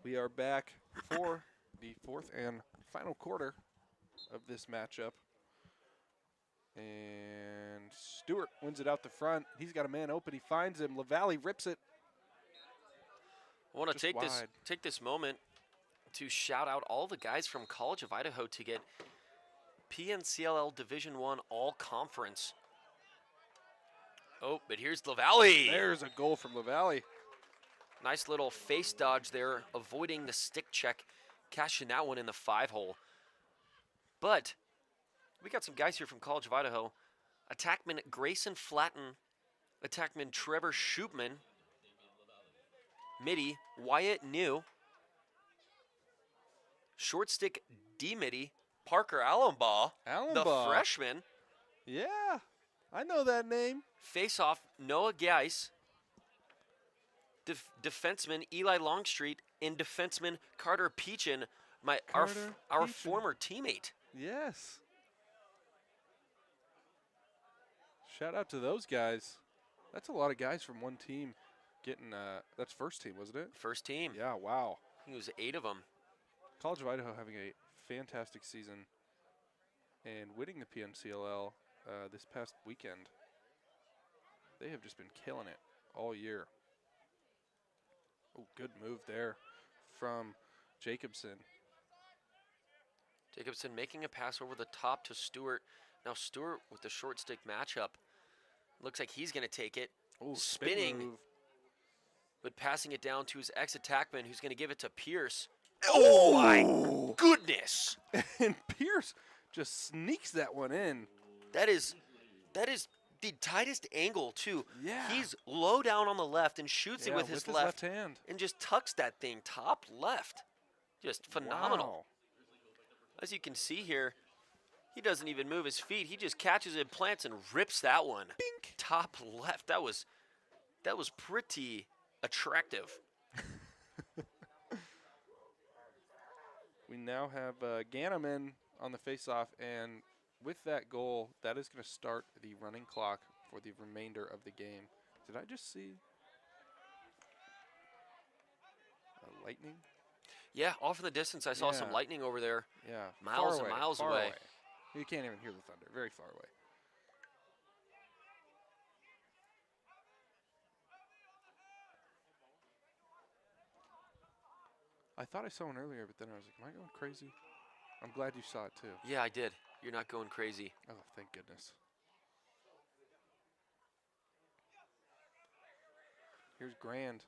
We are back for the fourth and final quarter of this matchup. And Stewart wins it out the front. He's got a man open. He finds him. LaValle rips it. I want to Just take this moment to shout out all the guys from College of Idaho to get PNCLL Division I All-Conference. Oh, but here's LaValle. There's a goal from LaValle. Nice little face dodge there, avoiding the stick check, cashing that one in the 5-hole. But we got some guys here from College of Idaho. Attackman Grayson Flatten, attackman Trevor Shoopman, midi Wyatt New, short stick D midi Parker Allenbaugh, the freshman. Yeah, I know that name. Face off Noah Geis, defenseman Eli Longstreet, and defenseman Carter Peachin, our former teammate. Yes. Shout out to those guys. That's a lot of guys from one team getting, that's first team, wasn't it? First team. Yeah, wow. I think it was 8 of them. College of Idaho having a fantastic season and winning the PNCLL this past weekend. They have just been killing it all year. Oh, good move there from Jacobson. Jacobson making a pass over the top to Stewart. Now Stewart with the short stick matchup. Looks like he's going to take it. Ooh, spinning, spin move. But passing it down to his ex-attackman, who's going to give it to Pierce. Oh my goodness! And Pierce just sneaks that one in. That is the tightest angle too. Yeah. He's low down on the left and shoots it with his left hand and just tucks that thing top left. Just phenomenal. Wow. As you can see here, he doesn't even move his feet. He just catches it, plants, and rips that one. Bink. Top left. That was pretty attractive. We now have Ganneman on the faceoff, and with that goal, that is going to start the running clock for the remainder of the game. Did I just see lightning? Yeah, off in the distance, I saw some lightning over there. Yeah, Miles and miles far away. You can't even hear the thunder. Very far away. I thought I saw one earlier, but then I was like, am I going crazy? I'm glad you saw it too. Yeah, I did. You're not going crazy. Oh, thank goodness. Here's Grand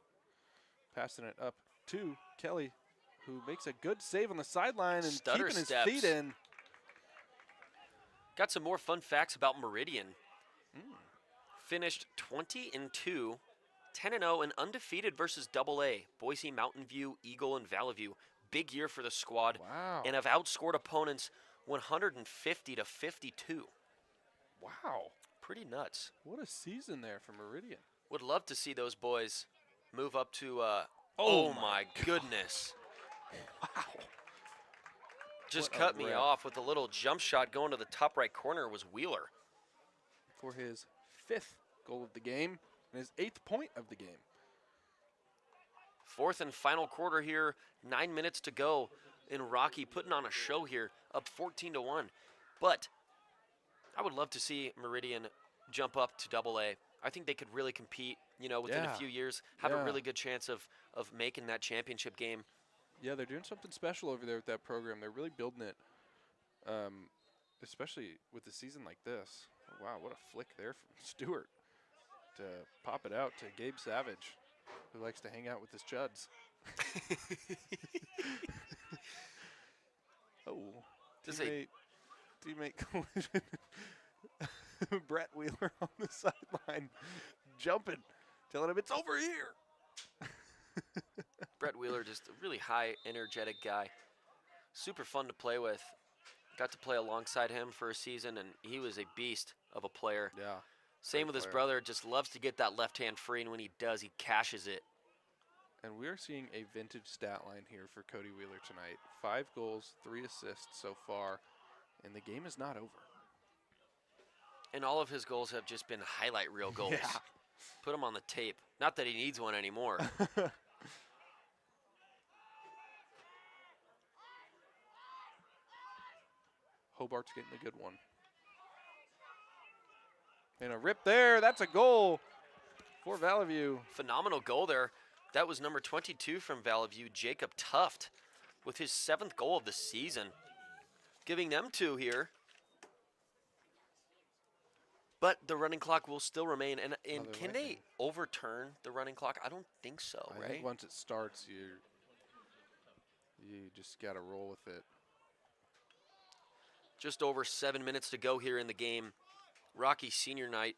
passing it up to Kelly, who makes a good save on the sideline and Stutter keeping steps. his feet in. Got some more fun facts about Meridian. Finished 20-2, 10-0, and undefeated versus AA, Boise, Mountain View, Eagle, and Vallivue. Big year for the squad. Wow. And have outscored opponents 150-52. Wow. Pretty nuts. What a season there for Meridian. Would love to see those boys move up to, oh my goodness. Wow. Just What a cut me rip. off with a little jump shot going to the top right corner was Wheeler. For his 5th goal of the game and his 8th point of the game. Fourth and final quarter here, 9 minutes to go in Rocky, putting on a show here, up 14-1. But I would love to see Meridian jump up to AA. I think they could really compete, within a few years, have a really good chance of making that championship game. Yeah, they're doing something special over there with that program. They're really building it, especially with a season like this. Wow, what a flick there from Stewart to pop it out to Gabe Savage, who likes to hang out with his chuds. Oh, teammate collision. Brett Wheeler on the sideline, jumping, telling him it's over here. Brett Wheeler, just a really high, energetic guy. Super fun to play with. Got to play alongside him for a season, and he was a beast of a player. Yeah. Same with his brother, just loves to get that left hand free, and when he does, he cashes it. And we are seeing a vintage stat line here for Cody Wheeler tonight. 5 goals, 3 assists so far, and the game is not over. And all of his goals have just been highlight reel goals. Yeah. Put him on the tape. Not that he needs one anymore. Hobart's getting a good one. And a rip there. That's a goal for Vallivue. Phenomenal goal there. That was number 22 from Vallivue, Jacob Tuft, with his 7th goal of the season. Giving them 2 here. But the running clock will still remain. And can they overturn the running clock? I don't think so, I right? think once it starts, you just got to roll with it. Just over 7 minutes to go here in the game. Rocky Senior Night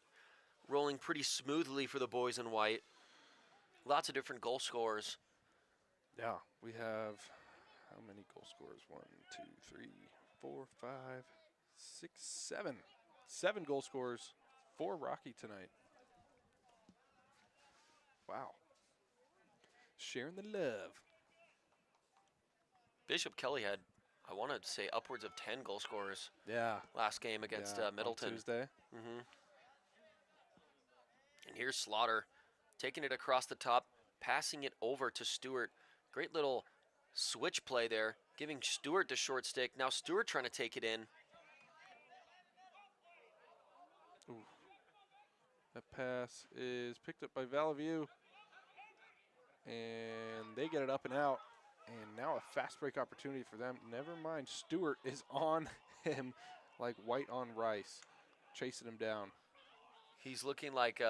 rolling pretty smoothly for the boys in white. Lots of different goal scorers. Yeah, we have how many goal scorers? 1, 2, 3, 4, 5, 6, 7. 7 goal scorers for Rocky tonight. Wow. Sharing the love. Bishop Kelly had, I want to say, upwards of 10 goal scorers Yeah. last game against Middleton. On Tuesday. And here's Slaughter taking it across the top, passing it over to Stewart. Great little switch play there, giving Stewart the short stick. Now Stewart trying to take it in. Ooh. That pass is picked up by Vallivue. And they get it up and out. And now a fast break opportunity for them. Never mind, Stewart is on him like white on rice, chasing him down. He's looking like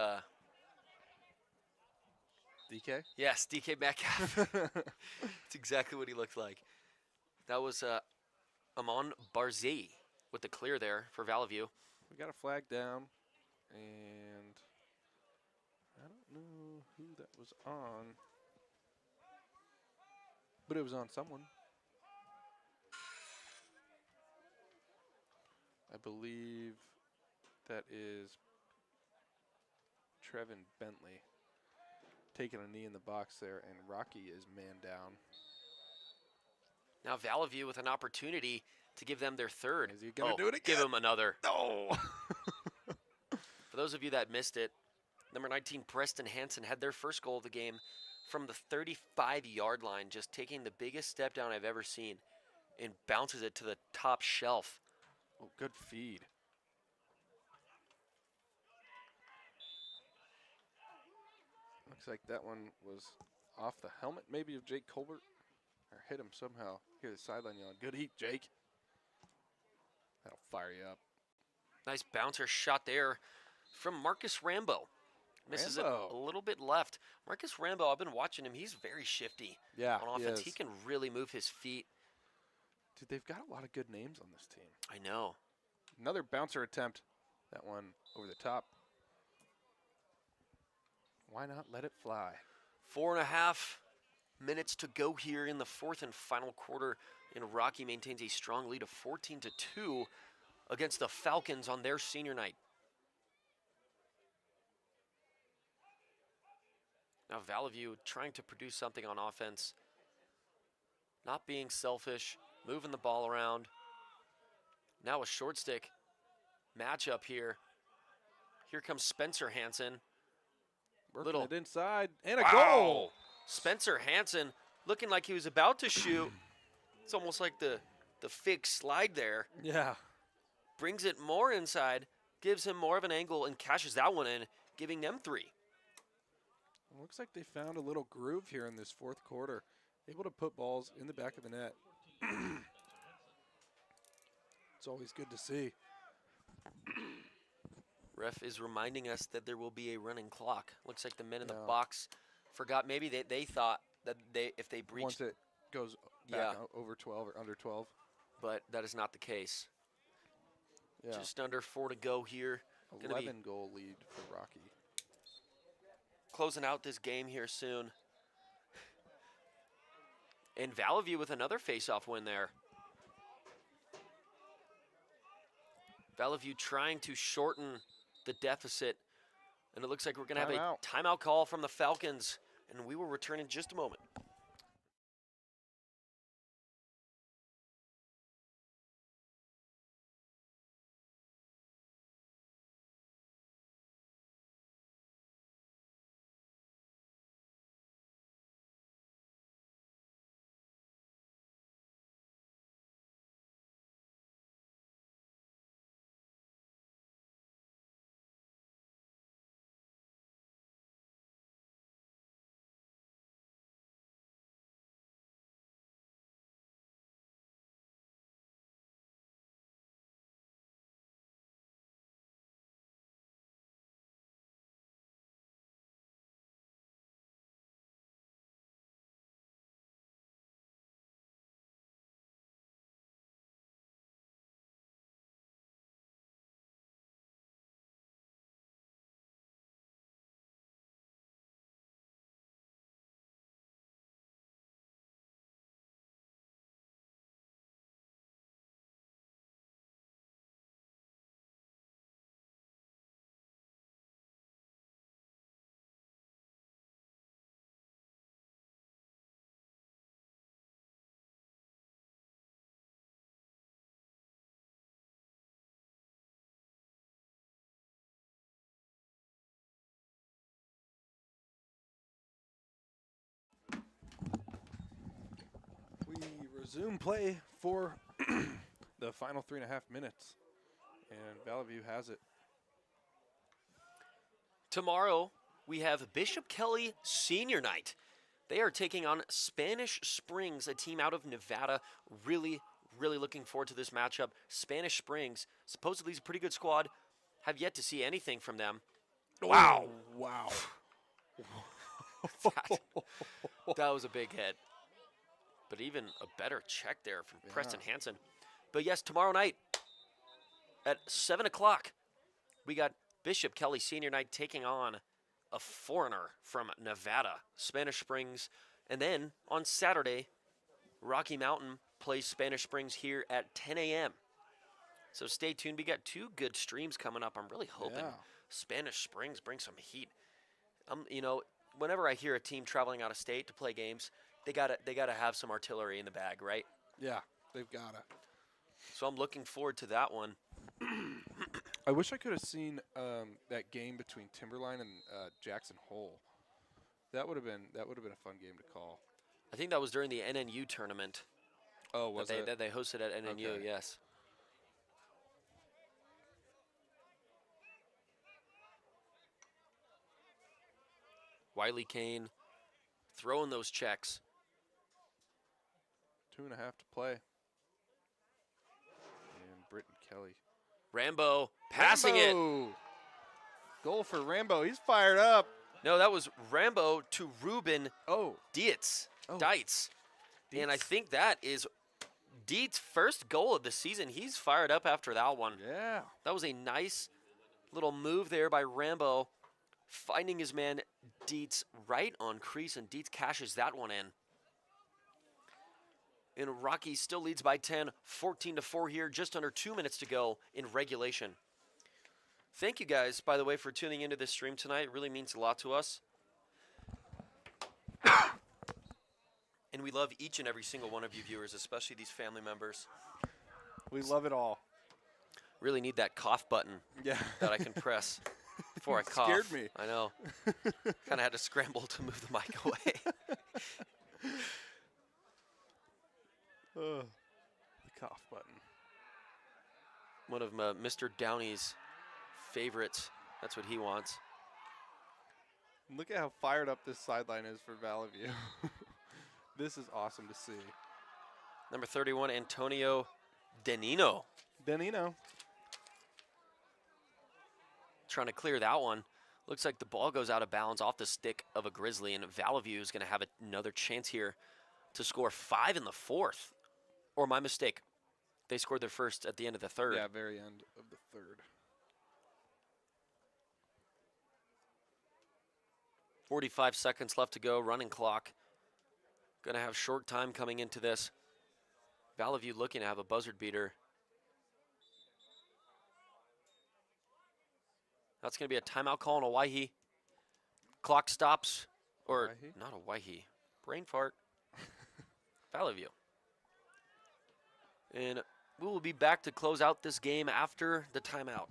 DK? yes, DK Metcalf. That's exactly what he looked like. That was Amon Barzee with the clear there for Vallivue. We got a flag down, and I don't know who that was on, but it was on someone. I believe that is Trevin Bentley taking a knee in the box there, and Rocky is man down. Now Vallivue with an opportunity to give them their 3rd. Is he going to do it again? Give him another. No! For those of you that missed it, number 19, Preston Hansen, had their first goal of the game from the 35-yard line, just taking the biggest step down I've ever seen, and bounces it to the top shelf. Oh, good feed. Looks like that one was off the helmet, maybe, of Jake Colbert, or hit him somehow. Hear the sideline yelling, "Good heat, Jake." That'll fire you up. Nice bouncer shot there from Marcus Rambo. Misses it Rambo. a little bit left. Marcus Rambo, I've been watching him. He's very shifty Yeah, on offense. he He is. can really move his feet. Dude, they've got a lot of good names on this team. I know. Another bouncer attempt. That one over the top. Why not let it fly? 4.5 minutes to go here in the 4th and final quarter, and Rocky maintains a strong lead of 14-2 against the Falcons on their senior night. Now Vallivue trying to produce something on offense, not being selfish, moving the ball around. Now a short stick matchup here. Here comes Spencer Hansen. Working it inside, and a Wow. goal. Spencer Hansen looking like he was about to shoot. It's almost like the fake slide there. Yeah. Brings it more inside, gives him more of an angle, and cashes that one in, giving them 3. Looks like they found a little groove here in this 4th quarter. Able to put balls in the back of the net. It's always good to see. Ref is reminding us that there will be a running clock. Looks like the men in the Yeah. box forgot. Maybe they thought that if they breached, Once it goes back over 12 or under 12. but that is not the case. Yeah. Just under 4 to go here. Gonna be 11-goal lead for Rocky. closing out this game here soon. And Vallivue with another face-off win there. Vallivue trying to shorten the deficit. And it looks like we're going to have a timeout call from the Falcons. And we will return in just a moment. resume play for the final 3.5 minutes, and Vallivue has it. Tomorrow, we have Bishop Kelly Senior Night. They are taking on Spanish Springs, a team out of Nevada. Really looking forward to this matchup. Spanish Springs, supposedly is a pretty good squad. Have yet to see anything from them. Wow. Wow. That was a big hit. But even a better check there from Preston Hansen. But yes, tomorrow night at 7 o'clock, we got Bishop Kelly Senior Night taking on a foreigner from Nevada, Spanish Springs. And then on Saturday, Rocky Mountain plays Spanish Springs here at 10 a.m. So stay tuned. We got 2 good streams coming up. I'm really hoping Spanish Springs brings some heat. You know, whenever I hear a team traveling out of state to play games, they gotta have some artillery in the bag, right? Yeah, they've got it. So I'm looking forward to that one. I wish I could have seen that game between Timberline and Jackson Hole. That would have been a fun game to call. I think that was during the NNU tournament. Oh, was it? That they hosted at NNU, Okay. yes. Wiley Kane throwing those checks. 2.5 to play. And Britton Kelly. Rambo passing it. Goal for Rambo. He's fired up. No, that was Rambo to Ruben Dietz. Oh. Dietz. And I think that is Dietz' first goal of the season. He's fired up after that one. Yeah. That was a nice little move there by Rambo, finding his man Dietz right on crease, and Dietz cashes that one in. And Rocky still leads by 10, 14-4 here, just under 2 minutes to go in regulation. Thank you guys, by the way, for tuning into this stream tonight. It really means a lot to us. And we love each and every single one of you viewers, especially these family members. We love it all. Really need that cough button that I can press before I cough. Scared me. I know. Kind of had to scramble to move the mic away. The cough button. One of Mr. Downey's favorites. That's what he wants. Look at how fired up this sideline is for Vallivue. This is awesome to see. Number 31, Antonio Denino. Denino. Trying to clear that one. Looks like the ball goes out of bounds off the stick of a Grizzly, and Vallivue is going to have another chance here to score 5 in the 4th. Or my mistake. They scored their first at the end of the 3rd. Yeah, very end of the 3rd. 45 seconds left to go, running clock. Going to have short time coming into this. Vallivue looking to have a buzzard beater. That's going to be a timeout call on a Waihi. Clock stops. Or Waihi? not a Waihi. Brain fart. Vallivue. And we will be back to close out this game after the timeout.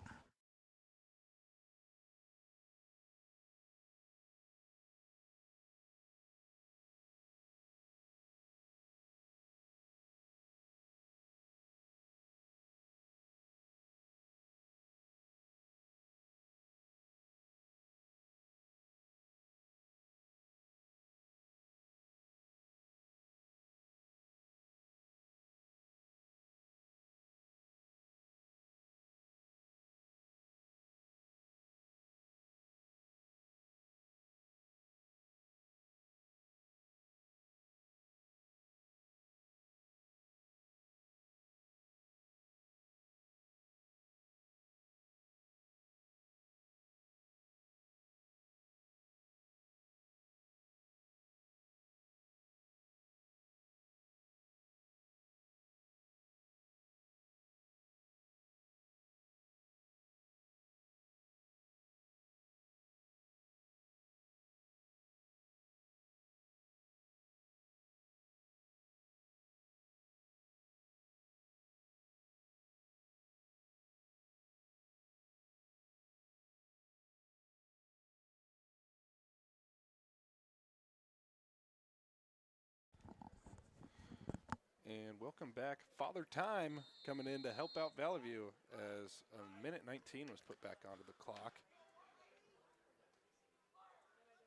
And welcome back. Father Time coming in to help out Vallivue as a minute 19 was put back onto the clock,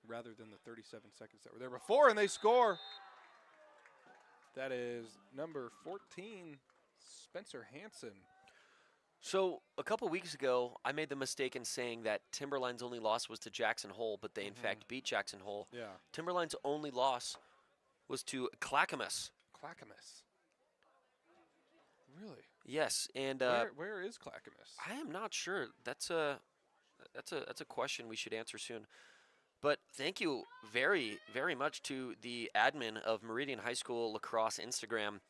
rather than the 37 seconds that were there before, and they score. That is number 14, Spencer Hansen. So a couple weeks ago, I made the mistake in saying that Timberline's only loss was to Jackson Hole, but they in fact beat Jackson Hole. Yeah. Timberline's only loss was to Clackamas. Clackamas. Really? Yes, and Where is Clackamas? I am not sure. That's a question we should answer soon. But thank you very, very much to the admin of Meridian High School Lacrosse Instagram.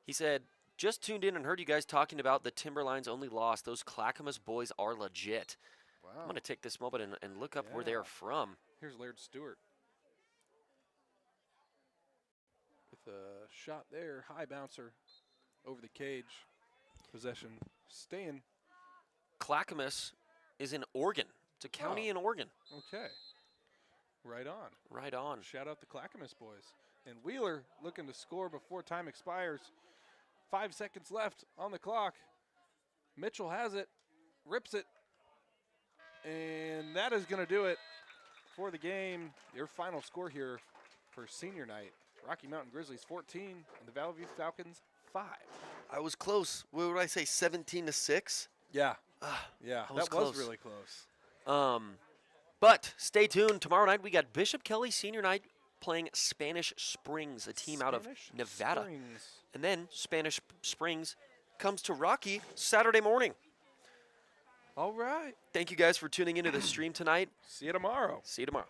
He said, just tuned in and heard you guys talking about the Timberline's only loss. Those Clackamas boys are legit. Wow. I'm going to take this moment and look up where Yeah. they're from. Here's Laird Stewart. With a shot there, high bouncer over the cage. Possession staying. Clackamas is in Oregon. It's a county in Oregon. Okay. Right on. Right on. Shout out the Clackamas boys. And Wheeler looking to score before time expires. 5 seconds left on the clock. Mitchell has it, rips it, and that is going to do it for the game. Your final score here for senior night. Rocky Mountain Grizzlies 14 and the Vallivue Falcons 5. I was close. What would I say, 17-6? Yeah. Yeah, that was really close. But stay tuned. Tomorrow night we got Bishop Kelly Senior Night playing Spanish Springs, a team out of Nevada. Springs. And then Spanish Springs comes to Rocky Saturday morning. All right. Thank you guys for tuning into the stream tonight. See you tomorrow. See you tomorrow.